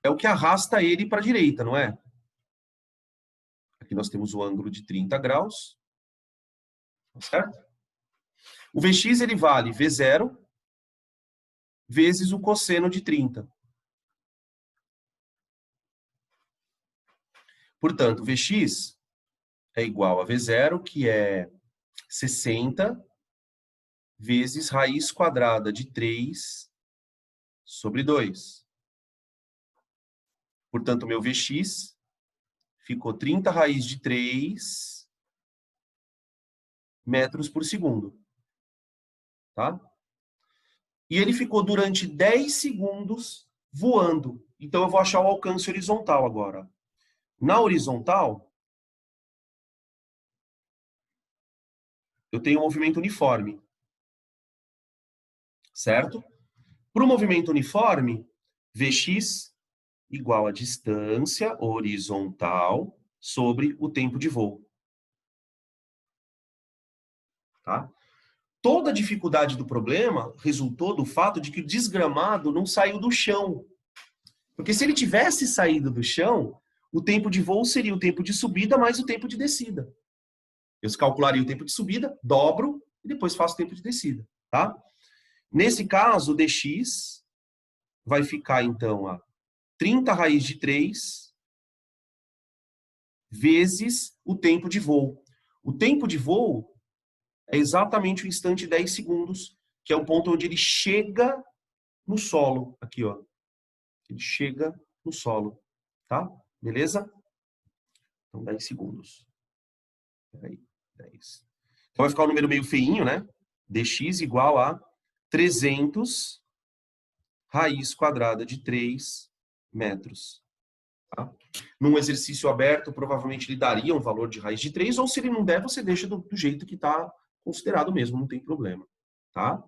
é o que arrasta ele para a direita, não é? Aqui nós temos o ângulo de 30 graus. Certo? O Vx ele vale V0 vezes o cosseno de 30. Portanto, Vx é igual a V0, que é 60 vezes raiz quadrada de 3 sobre 2. Portanto, meu Vx ficou 30 raiz de 3 metros por segundo. Tá? E ele ficou durante 10 segundos voando. Então, eu vou achar o alcance horizontal agora. Na horizontal, eu tenho um movimento uniforme. Certo? Para o movimento uniforme, Vx igual a distância horizontal sobre o tempo de voo. Tá? Toda a dificuldade do problema resultou do fato de que o desgramado não saiu do chão. Porque se ele tivesse saído do chão, o tempo de voo seria o tempo de subida mais o tempo de descida. Eu calcularia o tempo de subida, dobro e depois faço o tempo de descida. Tá? Nesse caso, o dx vai ficar, então, a 30 raiz de 3 vezes o tempo de voo. O tempo de voo é exatamente o instante 10 segundos, que é o ponto onde ele chega no solo. Aqui, ó. Ele chega no solo. Tá? Beleza? Então, 10 segundos. Peraí. 10. Então vai ficar um número meio feinho, né? Dx igual a 300 raiz quadrada de 3 metros. Tá? Num exercício aberto, provavelmente ele daria um valor de raiz de 3, ou se ele não der, você deixa do jeito que está considerado mesmo, não tem problema. Tá?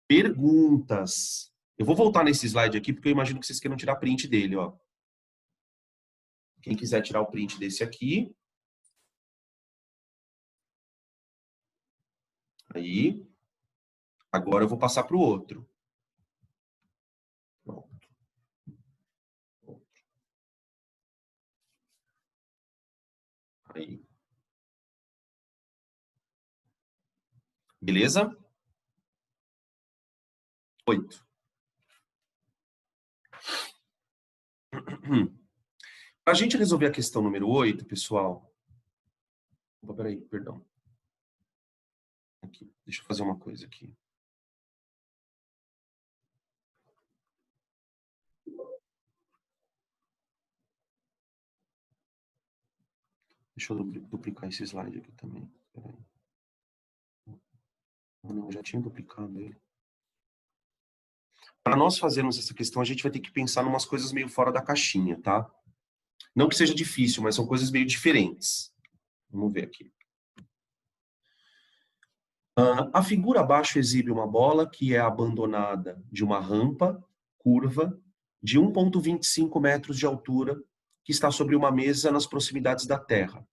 Perguntas. Eu vou voltar nesse slide aqui, porque eu imagino que vocês queiram tirar print dele. Ó. Quem quiser tirar o print desse aqui. Aí. Agora eu vou passar para o outro. Pronto. Aí. Beleza? 8. Para a gente resolver a questão número 8, pessoal... Opa, peraí, perdão. Aqui, deixa eu fazer uma coisa aqui. Deixa eu duplicar esse slide aqui também. Peraí. Não, eu já tinha duplicado ele. Para nós fazermos essa questão, a gente vai ter que pensar em umas coisas meio fora da caixinha, tá? Não que seja difícil, mas são coisas meio diferentes. Vamos ver aqui. A figura abaixo exibe uma bola que é abandonada de uma rampa curva de 1,25 metros de altura que está sobre uma mesa nas proximidades da Terra.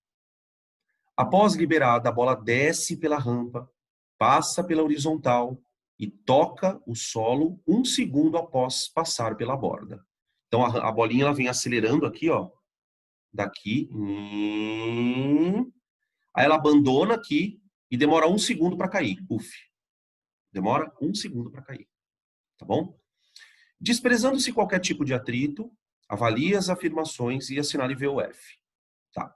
Após liberada, a bola desce pela rampa, passa pela horizontal e toca o solo 1 segundo após passar pela borda. Então a bolinha ela vem acelerando aqui, ó, daqui, aí ela abandona aqui e demora 1 segundo para cair. Uf. Demora 1 segundo para cair. Tá bom? Desprezando-se qualquer tipo de atrito, avalie as afirmações e assinale VOF. Tá.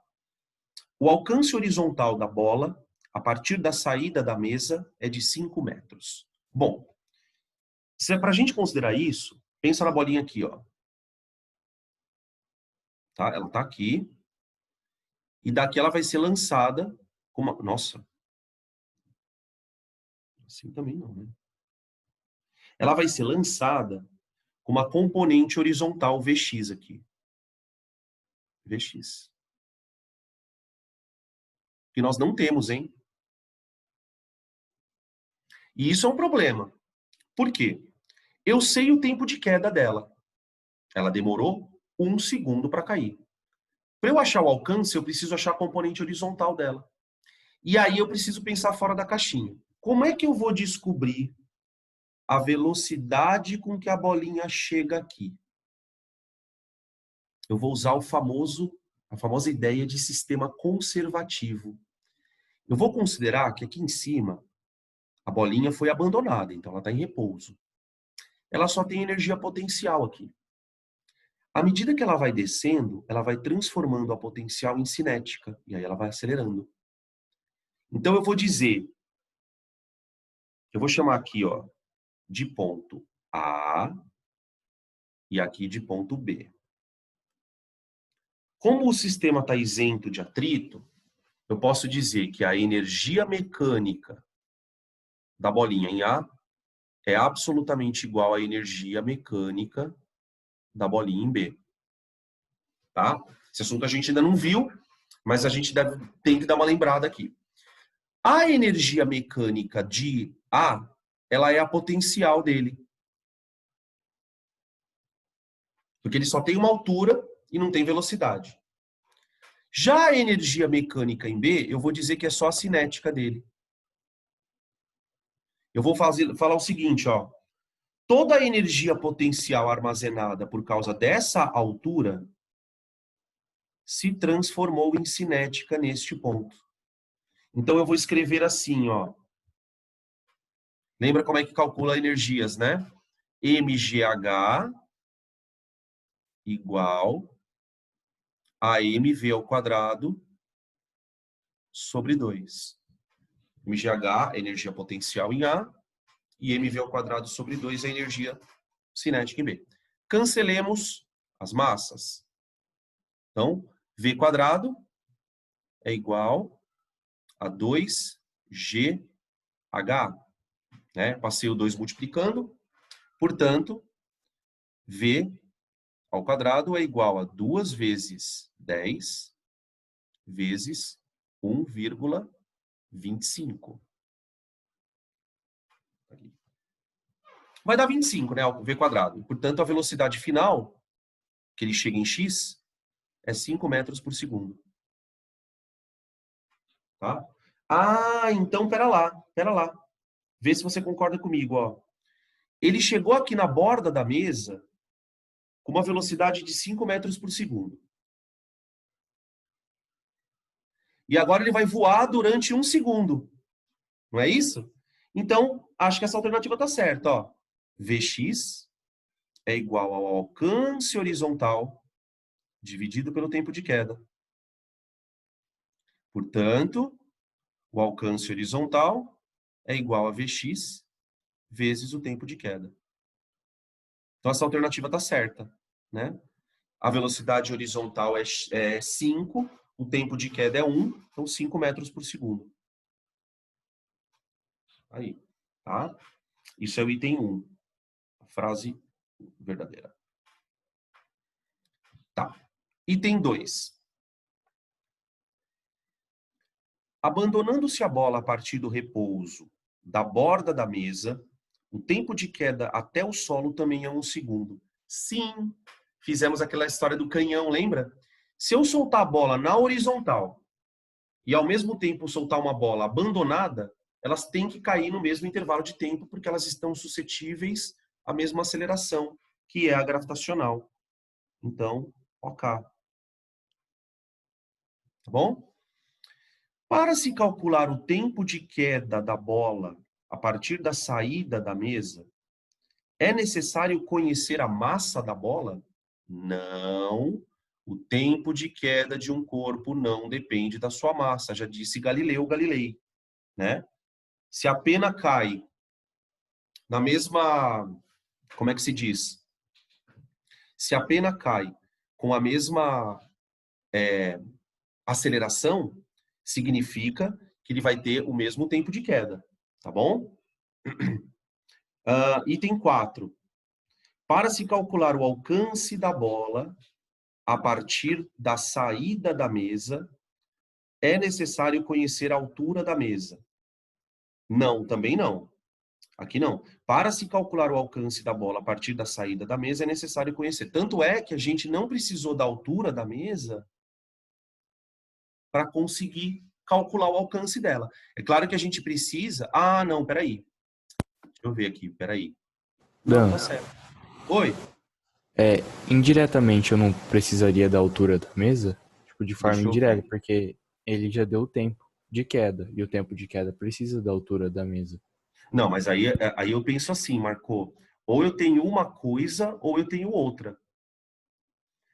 O alcance horizontal da bola, a partir da saída da mesa, é de 5 metros. Bom, se é para a gente considerar isso, pensa na bolinha aqui, ó. Tá? Ela tá aqui. E daqui ela vai ser lançada com uma... Nossa. Assim também não, né? Ela vai ser lançada com uma componente horizontal Vx aqui. Vx. Que nós não temos, hein? E isso é um problema. Por quê? Eu sei o tempo de queda dela. Ela demorou 1 segundo para cair. Para eu achar o alcance, eu preciso achar a componente horizontal dela. E aí eu preciso pensar fora da caixinha. Como é que eu vou descobrir a velocidade com que a bolinha chega aqui? Eu vou usar a famosa ideia de sistema conservativo. Eu vou considerar que aqui em cima a bolinha foi abandonada, então ela está em repouso. Ela só tem energia potencial aqui. À medida que ela vai descendo, ela vai transformando a potencial em cinética, e aí ela vai acelerando. Então eu vou dizer, eu vou chamar aqui, ó, de ponto A e aqui de ponto B. Como o sistema está isento de atrito, eu posso dizer que a energia mecânica da bolinha em A é absolutamente igual à energia mecânica da bolinha em B. Tá? Esse assunto a gente ainda não viu, mas a gente tem que dar uma lembrada aqui. A energia mecânica de A, ela é a potencial dele. Porque ele só tem uma altura e não tem velocidade. Já a energia mecânica em B, eu vou dizer que é só a cinética dele. Eu vou falar o seguinte, ó. Toda a energia potencial armazenada por causa dessa altura se transformou em cinética neste ponto. Então eu vou escrever assim, ó. Lembra como é que calcula energias, né? mgh igual a mv ao quadrado sobre 2. mgh é energia potencial em A e mv ao quadrado sobre 2 é energia cinética em B. Cancelemos as massas. Então, v quadrado é igual a 2GH. Né? Passei o 2 multiplicando. Portanto, V ao quadrado é igual a 2 vezes 10 vezes 1,25. Vai dar 25, né? O V quadrado. Portanto, a velocidade final, que ele chega em x, é 5 metros por segundo. Tá? Ah, então, pera lá. Vê se você concorda comigo, ó. Ele chegou aqui na borda da mesa com uma velocidade de 5 metros por segundo. E agora ele vai voar durante 1 segundo. Não é isso? Então, acho que essa alternativa está certa, ó. Vx é igual ao alcance horizontal dividido pelo tempo de queda. Portanto, o alcance horizontal é igual a Vx vezes o tempo de queda. Então, essa alternativa está certa, né? A velocidade horizontal é 5, o tempo de queda é 1, então 5 metros por segundo. Aí, tá? Isso é o item 1, a frase verdadeira. Tá. Item 2. Abandonando-se a bola a partir do repouso da borda da mesa, o tempo de queda até o solo também é 1 segundo. Sim, fizemos aquela história do canhão, lembra? Se eu soltar a bola na horizontal e ao mesmo tempo soltar uma bola abandonada, elas têm que cair no mesmo intervalo de tempo porque elas estão suscetíveis à mesma aceleração, que é a gravitacional. Então, OK. Tá bom? Para se calcular o tempo de queda da bola a partir da saída da mesa, é necessário conhecer a massa da bola? Não. O tempo de queda de um corpo não depende da sua massa, já disse Galileu Galilei, né? Se a pena cai na mesma, como é que se diz? Se a pena cai com a mesma aceleração, significa que ele vai ter o mesmo tempo de queda, tá bom? Item 4. Para se calcular o alcance da bola a partir da saída da mesa, é necessário conhecer a altura da mesa. Não, também não. Aqui não. Para se calcular o alcance da bola a partir da saída da mesa, é necessário conhecer. Tanto é que a gente não precisou da altura da mesa para conseguir calcular o alcance dela. É claro que a gente precisa... Ah, não, peraí. Deixa eu ver aqui, peraí. Não, tá certo. Oi? Indiretamente eu não precisaria da altura da mesa? Tipo, de forma Deixa eu indireta, ver. porque ele já deu o tempo de queda, e o tempo de queda precisa da altura da mesa. Não, mas aí eu penso assim, Marco. Ou eu tenho uma coisa, ou eu tenho outra.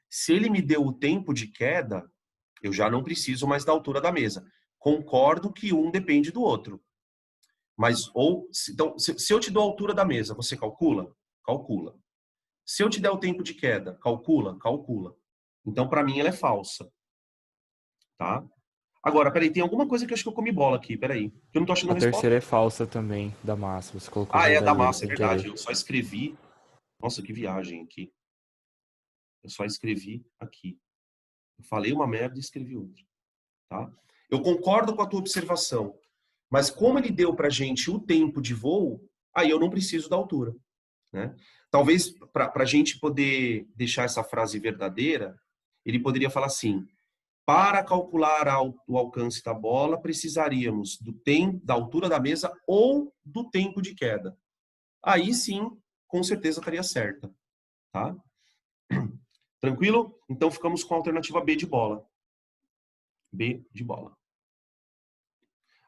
Se ele me deu o tempo de queda, eu já não preciso mais da altura da mesa. Concordo que um depende do outro. Mas, então, se eu te dou a altura da mesa, você calcula? Calcula. Se eu te der o tempo de queda, calcula? Calcula. Então, para mim, ela é falsa. Tá? Agora, peraí, tem alguma coisa que eu acho que eu comi bola aqui, peraí. Que eu não tô achando a A resposta. terceira é falsa também, da massa. Você colocou Ah, é da verdadeiro massa, é sem verdade. querer. Eu só escrevi. Nossa, que viagem aqui. Eu só escrevi aqui. Eu falei uma merda e escrevi outra. Tá? Eu concordo com a tua observação. Mas como ele deu pra gente o tempo de voo, aí eu não preciso da altura. Né? Talvez, para a gente poder deixar essa frase verdadeira, ele poderia falar assim: para calcular o alcance da bola, precisaríamos da altura da mesa ou do tempo de queda. Aí sim, com certeza estaria certa. Tá? Tranquilo? Então ficamos com a alternativa B de bola. B de bola.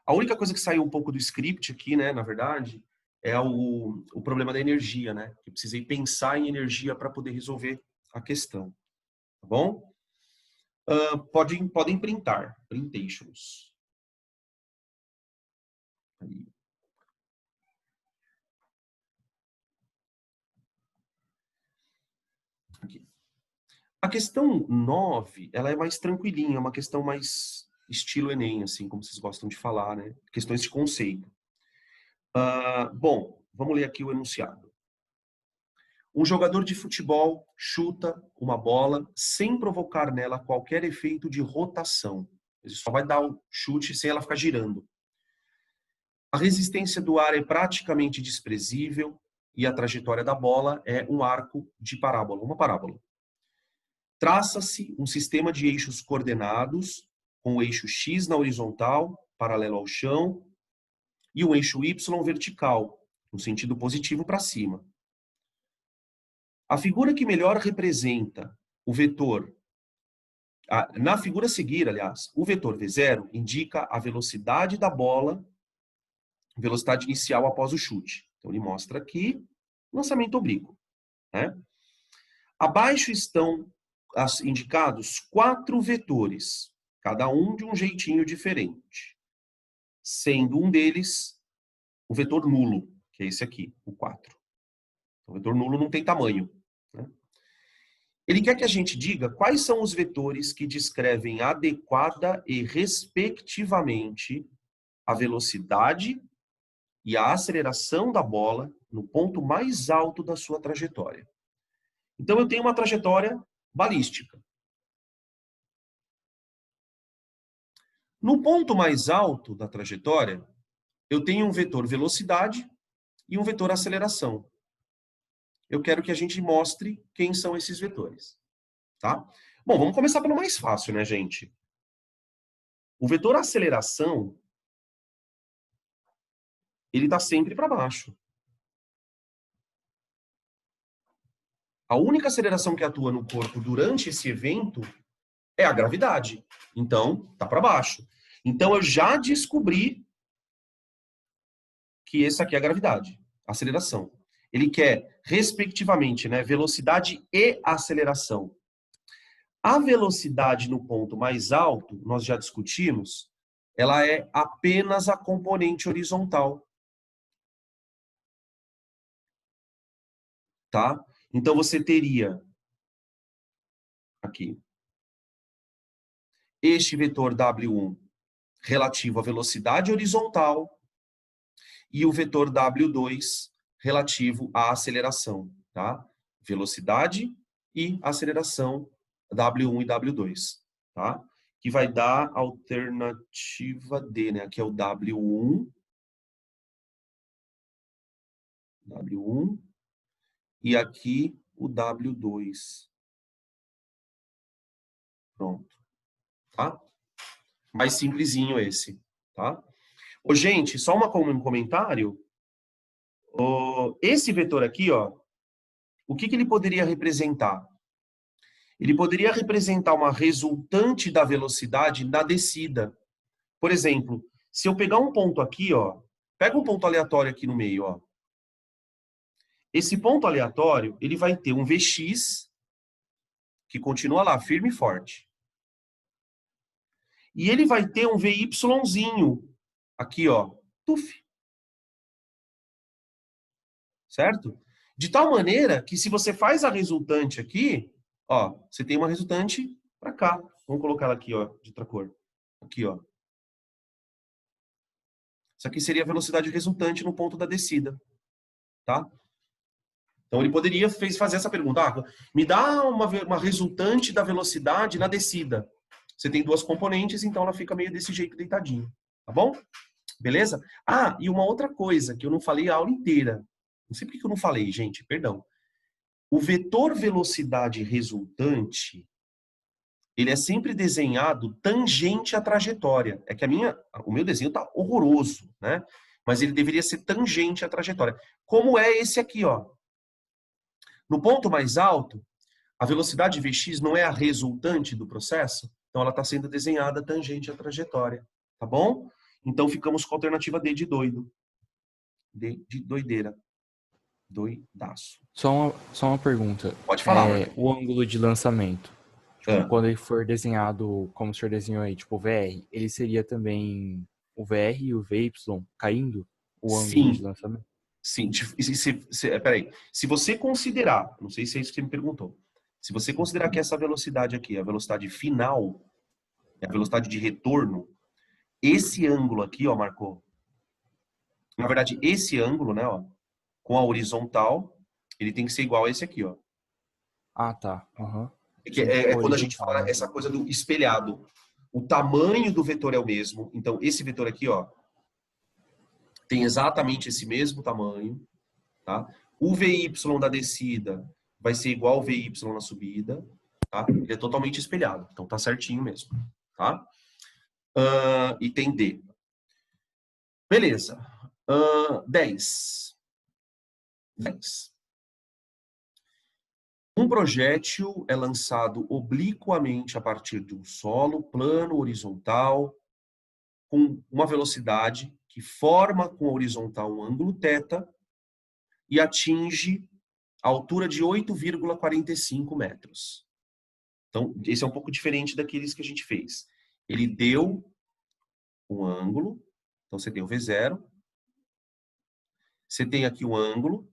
A única coisa que saiu um pouco do script aqui, né, na verdade, é o problema da energia, né? Eu precisei pensar em energia para poder resolver a questão. Tá bom? Podem printar. Printations. Aí. Aqui. A questão 9, ela é mais tranquilinha, é uma questão mais estilo Enem, assim, como vocês gostam de falar, né? Questões de conceito. Bom, vamos ler aqui o enunciado. Um jogador de futebol chuta uma bola sem provocar nela qualquer efeito de rotação. Ele só vai dar o chute sem ela ficar girando. A resistência do ar é praticamente desprezível e a trajetória da bola é um arco de parábola, uma parábola. Traça-se um sistema de eixos coordenados, com o eixo X na horizontal, paralelo ao chão, e o eixo Y vertical, no sentido positivo para cima. A figura que melhor representa o vetor, na figura a seguir, aliás, o vetor V0 indica a velocidade da bola, velocidade inicial após o chute. Então ele mostra aqui lançamento oblíquo, né? Abaixo estão indicados 4 vetores, cada um de um jeitinho diferente, sendo um deles o vetor nulo, que é esse aqui, o 4. O vetor nulo não tem tamanho, né? Ele quer que a gente diga quais são os vetores que descrevem adequada e respectivamente a velocidade e a aceleração da bola no ponto mais alto da sua trajetória. Então eu tenho uma trajetória balística. No ponto mais alto da trajetória, eu tenho um vetor velocidade e um vetor aceleração. Eu quero que a gente mostre quem são esses vetores, tá? Bom, vamos começar pelo mais fácil, né, gente? O vetor aceleração, ele está sempre para baixo. A única aceleração que atua no corpo durante esse evento é a gravidade. Então, tá para baixo. Então, eu já descobri que essa aqui é a gravidade, a aceleração. Ele quer, respectivamente, né, velocidade e aceleração. A velocidade no ponto mais alto, nós já discutimos, ela é apenas a componente horizontal. Tá? Então, você teria aqui este vetor W1 relativo à velocidade horizontal e o vetor W2 relativo à aceleração, tá? Velocidade e aceleração W1 e W2, tá? Que vai dar a alternativa D, né? Aqui é o W1 e aqui o W2. Pronto. Tá? Mais simplesinho esse, tá? Ô, gente, só um comentário. Esse vetor aqui, ó, o que ele poderia representar? Ele poderia representar uma resultante da velocidade na descida. Por exemplo, se eu pegar um ponto aqui, ó, pega um ponto aleatório aqui no meio, ó. Esse ponto aleatório, ele vai ter um Vx, que continua lá, firme e forte. E ele vai ter um VYzinho, aqui, ó, tuf. Certo? De tal maneira que se você faz a resultante aqui, ó, você tem uma resultante para cá. Vamos colocar ela aqui, ó, de outra cor. Aqui, ó. Isso aqui seria a velocidade resultante no ponto da descida, tá? Então ele poderia fazer essa pergunta, me dá uma resultante da velocidade na descida. Você tem 2 componentes, então ela fica meio desse jeito deitadinho, tá bom? Beleza? E uma outra coisa que eu não falei a aula inteira. Não sei por que eu não falei, gente, perdão. O vetor velocidade resultante, ele é sempre desenhado tangente à trajetória. É que o meu desenho tá horroroso, né? Mas ele deveria ser tangente à trajetória. Como é esse aqui, ó. No ponto mais alto, a velocidade Vx não é a resultante do processo, então ela está sendo desenhada tangente à trajetória, tá bom? Então ficamos com a alternativa D de doido. D de doideira. Doidaço. Só uma pergunta. Pode falar, Marco. O ângulo de lançamento. Tipo, quando ele for desenhado, como o senhor desenhou aí, tipo, o VR, ele seria também o VR e o VY caindo? O ângulo de lançamento? Sim. Peraí. Se você considerar, não sei se é isso que você me perguntou, se você considerar que essa velocidade aqui é a velocidade final, é a velocidade de retorno, esse ângulo aqui, ó, marcou. Na verdade, esse ângulo, né, ó, com a horizontal, ele tem que ser igual a esse aqui, ó. Ah, tá. Uhum. É quando a gente fala essa coisa do espelhado. O tamanho do vetor é o mesmo. Então, esse vetor aqui, ó, tem exatamente esse mesmo tamanho, tá? O VY da descida vai ser igual ao VY na subida, tá? Ele é totalmente espelhado. Então, tá certinho mesmo, tá? E tem D. Beleza. 10. Um projétil é lançado obliquamente a partir de um solo plano horizontal com uma velocidade que forma com a horizontal um ângulo θ e atinge a altura de 8,45 metros. Então, esse é um pouco diferente daqueles que a gente fez. Ele deu um ângulo, então você tem o V0, você tem aqui o ângulo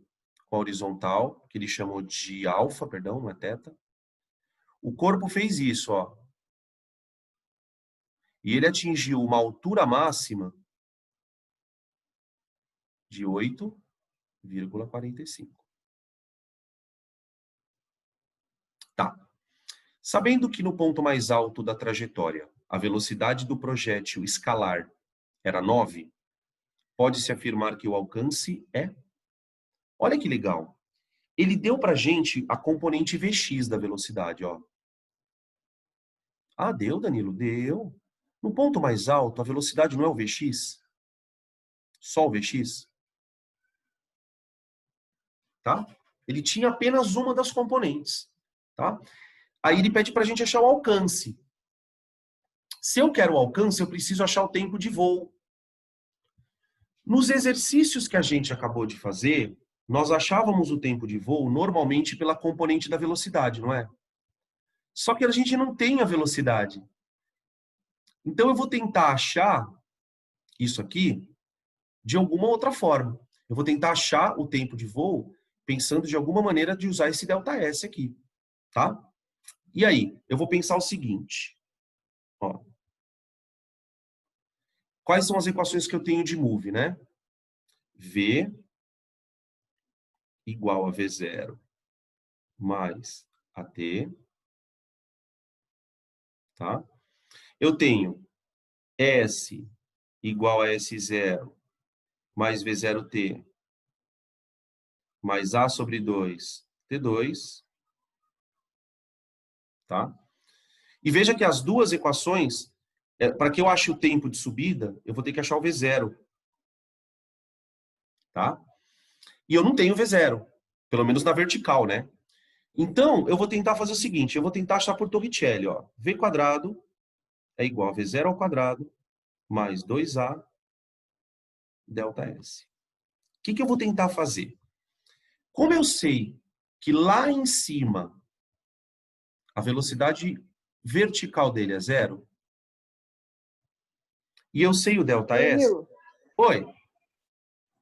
com a horizontal, que ele chamou de alfa, perdão, não é θ. O corpo fez isso, ó. E ele atingiu uma altura máxima de 8,45. Tá. Sabendo que no ponto mais alto da trajetória, a velocidade do projétil escalar era 9, pode-se afirmar que o alcance é... Olha que legal. Ele deu pra gente a componente Vx da velocidade, ó. Ah, deu, Danilo? Deu. No ponto mais alto, a velocidade não é o Vx? Só o Vx? Tá? Ele tinha apenas uma das componentes, tá? Aí ele pede pra gente achar o alcance. Se eu quero o alcance, eu preciso achar o tempo de voo. Nos exercícios que a gente acabou de fazer, nós achávamos o tempo de voo normalmente pela componente da velocidade, não é? Só que a gente não tem a velocidade. Então eu vou tentar achar isso aqui de alguma outra forma. Eu vou tentar achar o tempo de voo pensando de alguma maneira de usar esse ΔS aqui, tá? E aí, eu vou pensar o seguinte, ó. Quais são as equações que eu tenho de move, né? V igual a V0 mais AT, tá? Eu tenho S igual a S0 mais V0T mais A sobre 2 T2, tá? E veja que as duas equações, para que eu ache o tempo de subida, eu vou ter que achar o V0, tá? E eu não tenho V0, pelo menos na vertical, né? Então, eu vou tentar fazer o seguinte, eu vou tentar achar por Torricelli, ó. V quadrado é igual a V0 ao quadrado mais 2A ΔS. O que eu vou tentar fazer? Como eu sei que lá em cima a velocidade vertical dele é 0, e eu sei o ΔS... Danilo, Oi?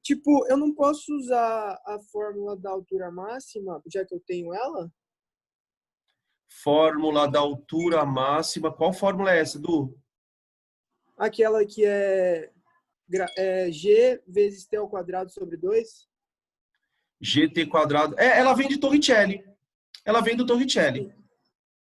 tipo, eu não posso usar a fórmula da altura máxima, já que eu tenho ela? Fórmula da altura máxima. Qual fórmula é essa, Du? Aquela que é G vezes T ao quadrado sobre 2? GT quadrado. Ela vem de Torricelli. Ela vem do Torricelli.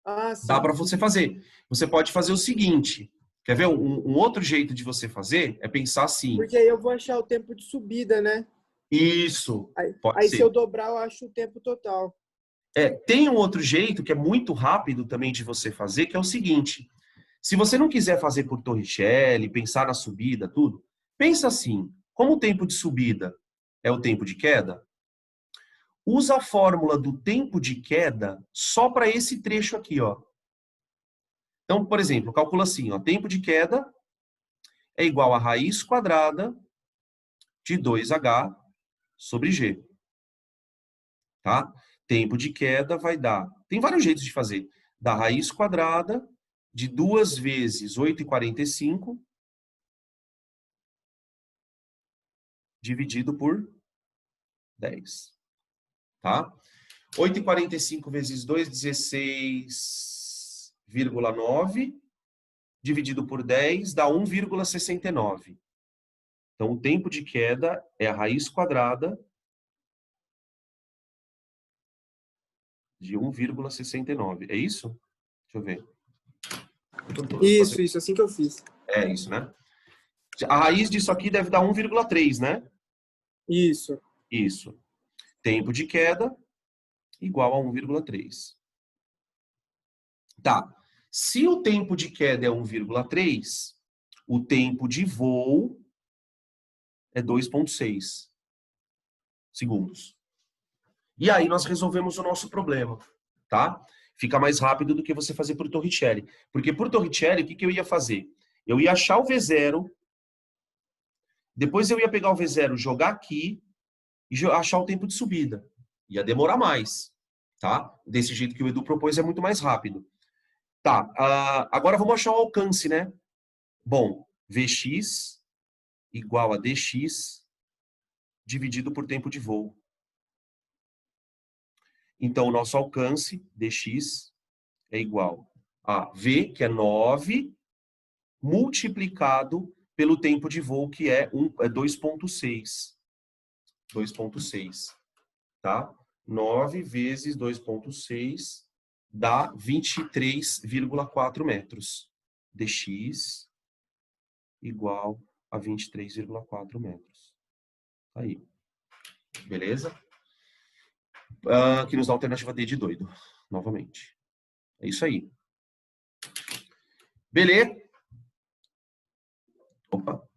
Ah, sim. Dá para você fazer. Você pode fazer o seguinte. Quer ver? Um outro jeito de você fazer é pensar assim. Porque aí eu vou achar o tempo de subida, né? Isso. Pode Aí ser. se eu dobrar, eu acho o tempo total. Tem um outro jeito que é muito rápido também de você fazer, que é o seguinte. Se você não quiser fazer por Torricelli, pensar na subida, tudo, pensa assim. Como o tempo de subida é o tempo de queda, usa a fórmula do tempo de queda só para esse trecho aqui, ó. Então, por exemplo, calcula assim, ó, tempo de queda é igual a raiz quadrada de 2H sobre G. Tá? Tempo de queda vai dar... Tem vários jeitos de fazer. Da raiz quadrada de 2 vezes 8,45 dividido por 10. Tá? 8,45 vezes 2, 16,9. dividido por 10 dá 1,69. Então, o tempo de queda é a raiz quadrada de 1,69. É isso? Deixa eu ver. Isso, assim que eu fiz. É isso, né? A raiz disso aqui deve dar 1,3, né? Isso. Isso. Tempo de queda igual a 1,3. Tá. Se o tempo de queda é 1,3, o tempo de voo é 2,6 segundos. E aí nós resolvemos o nosso problema, tá? Fica mais rápido do que você fazer por Torricelli. Porque por Torricelli, o que eu ia fazer? Eu ia achar o V0, depois eu ia pegar o V0, jogar aqui e achar o tempo de subida. Ia demorar mais, tá? Desse jeito que o Edu propôs é muito mais rápido. Tá, agora vamos achar o alcance, né? Bom, Vx igual a dx dividido por tempo de voo. Então, o nosso alcance, dx, é igual a V, que é 9, multiplicado pelo tempo de voo, que é 2,6. 2,6, tá? 9 vezes 2,6 dá 23,4 metros. Dx igual a 23,4 metros. Aí. Beleza? Que nos dá a alternativa D de doido. Novamente. É isso aí. Beleza? Opa.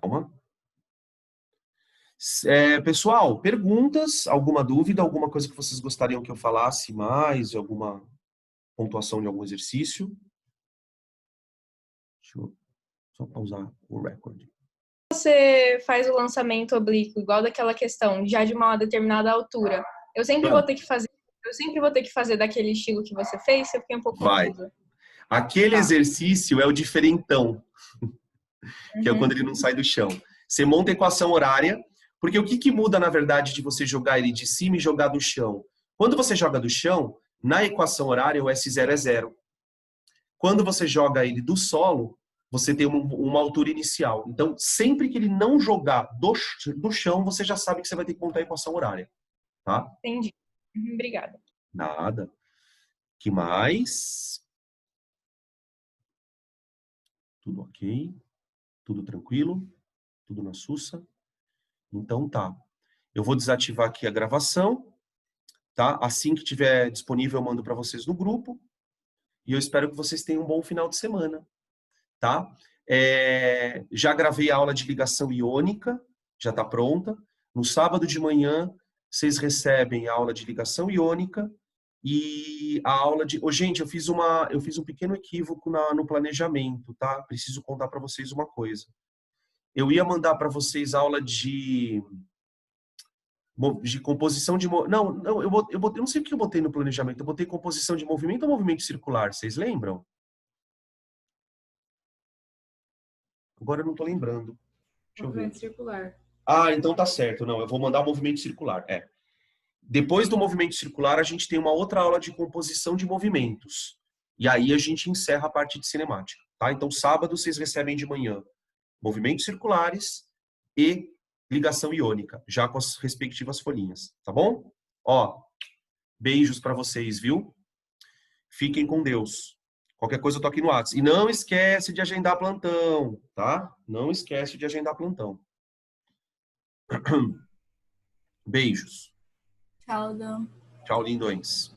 Calma. Pessoal, perguntas? Alguma dúvida? Alguma coisa que vocês gostariam que eu falasse mais? Alguma pontuação de algum exercício? Deixa eu só pausar o recorde. Você faz o lançamento oblíquo, igual daquela questão, já de uma determinada altura, eu sempre vou ter que fazer daquele estilo que você fez, eu fiquei um pouco confusa. Aquele exercício é o diferentão, que é quando ele não sai do chão. Você monta a equação horária, porque o que muda, na verdade, de você jogar ele de cima e jogar do chão? Quando você joga do chão, na equação horária, o S0 é 0. Quando você joga ele do solo, você tem uma altura inicial. Então, sempre que ele não jogar do chão, você já sabe que você vai ter que montar a equação horária. Tá? Entendi. Obrigada. Nada. Que mais? Tudo ok? Tudo tranquilo? Tudo na sussa? Então tá. Eu vou desativar aqui a gravação, tá? Assim que tiver disponível, eu mando para vocês no grupo. E eu espero que vocês tenham um bom final de semana, tá? Já gravei a aula de ligação iônica, já está pronta. No sábado de manhã, vocês recebem a aula de ligação iônica e a aula de... gente, eu fiz um pequeno equívoco no planejamento, tá? Preciso contar para vocês uma coisa. Eu ia mandar para vocês aula de composição de... Não, eu não sei o que eu botei no planejamento. Eu botei composição de movimento ou movimento circular, vocês lembram? Agora eu não tô lembrando. Deixa eu ver. Movimento circular. Então tá certo. Não, eu vou mandar o movimento circular. Depois do movimento circular, a gente tem uma outra aula de composição de movimentos. E aí a gente encerra a parte de cinemática, tá? Então, sábado, vocês recebem de manhã movimentos circulares e ligação iônica, já com as respectivas folhinhas, tá bom? Beijos para vocês, viu? Fiquem com Deus. Qualquer coisa eu tô aqui no WhatsApp. E não esquece de agendar plantão, tá? Não esquece de agendar plantão. Beijos. Tchau, Dan. Tchau, lindões.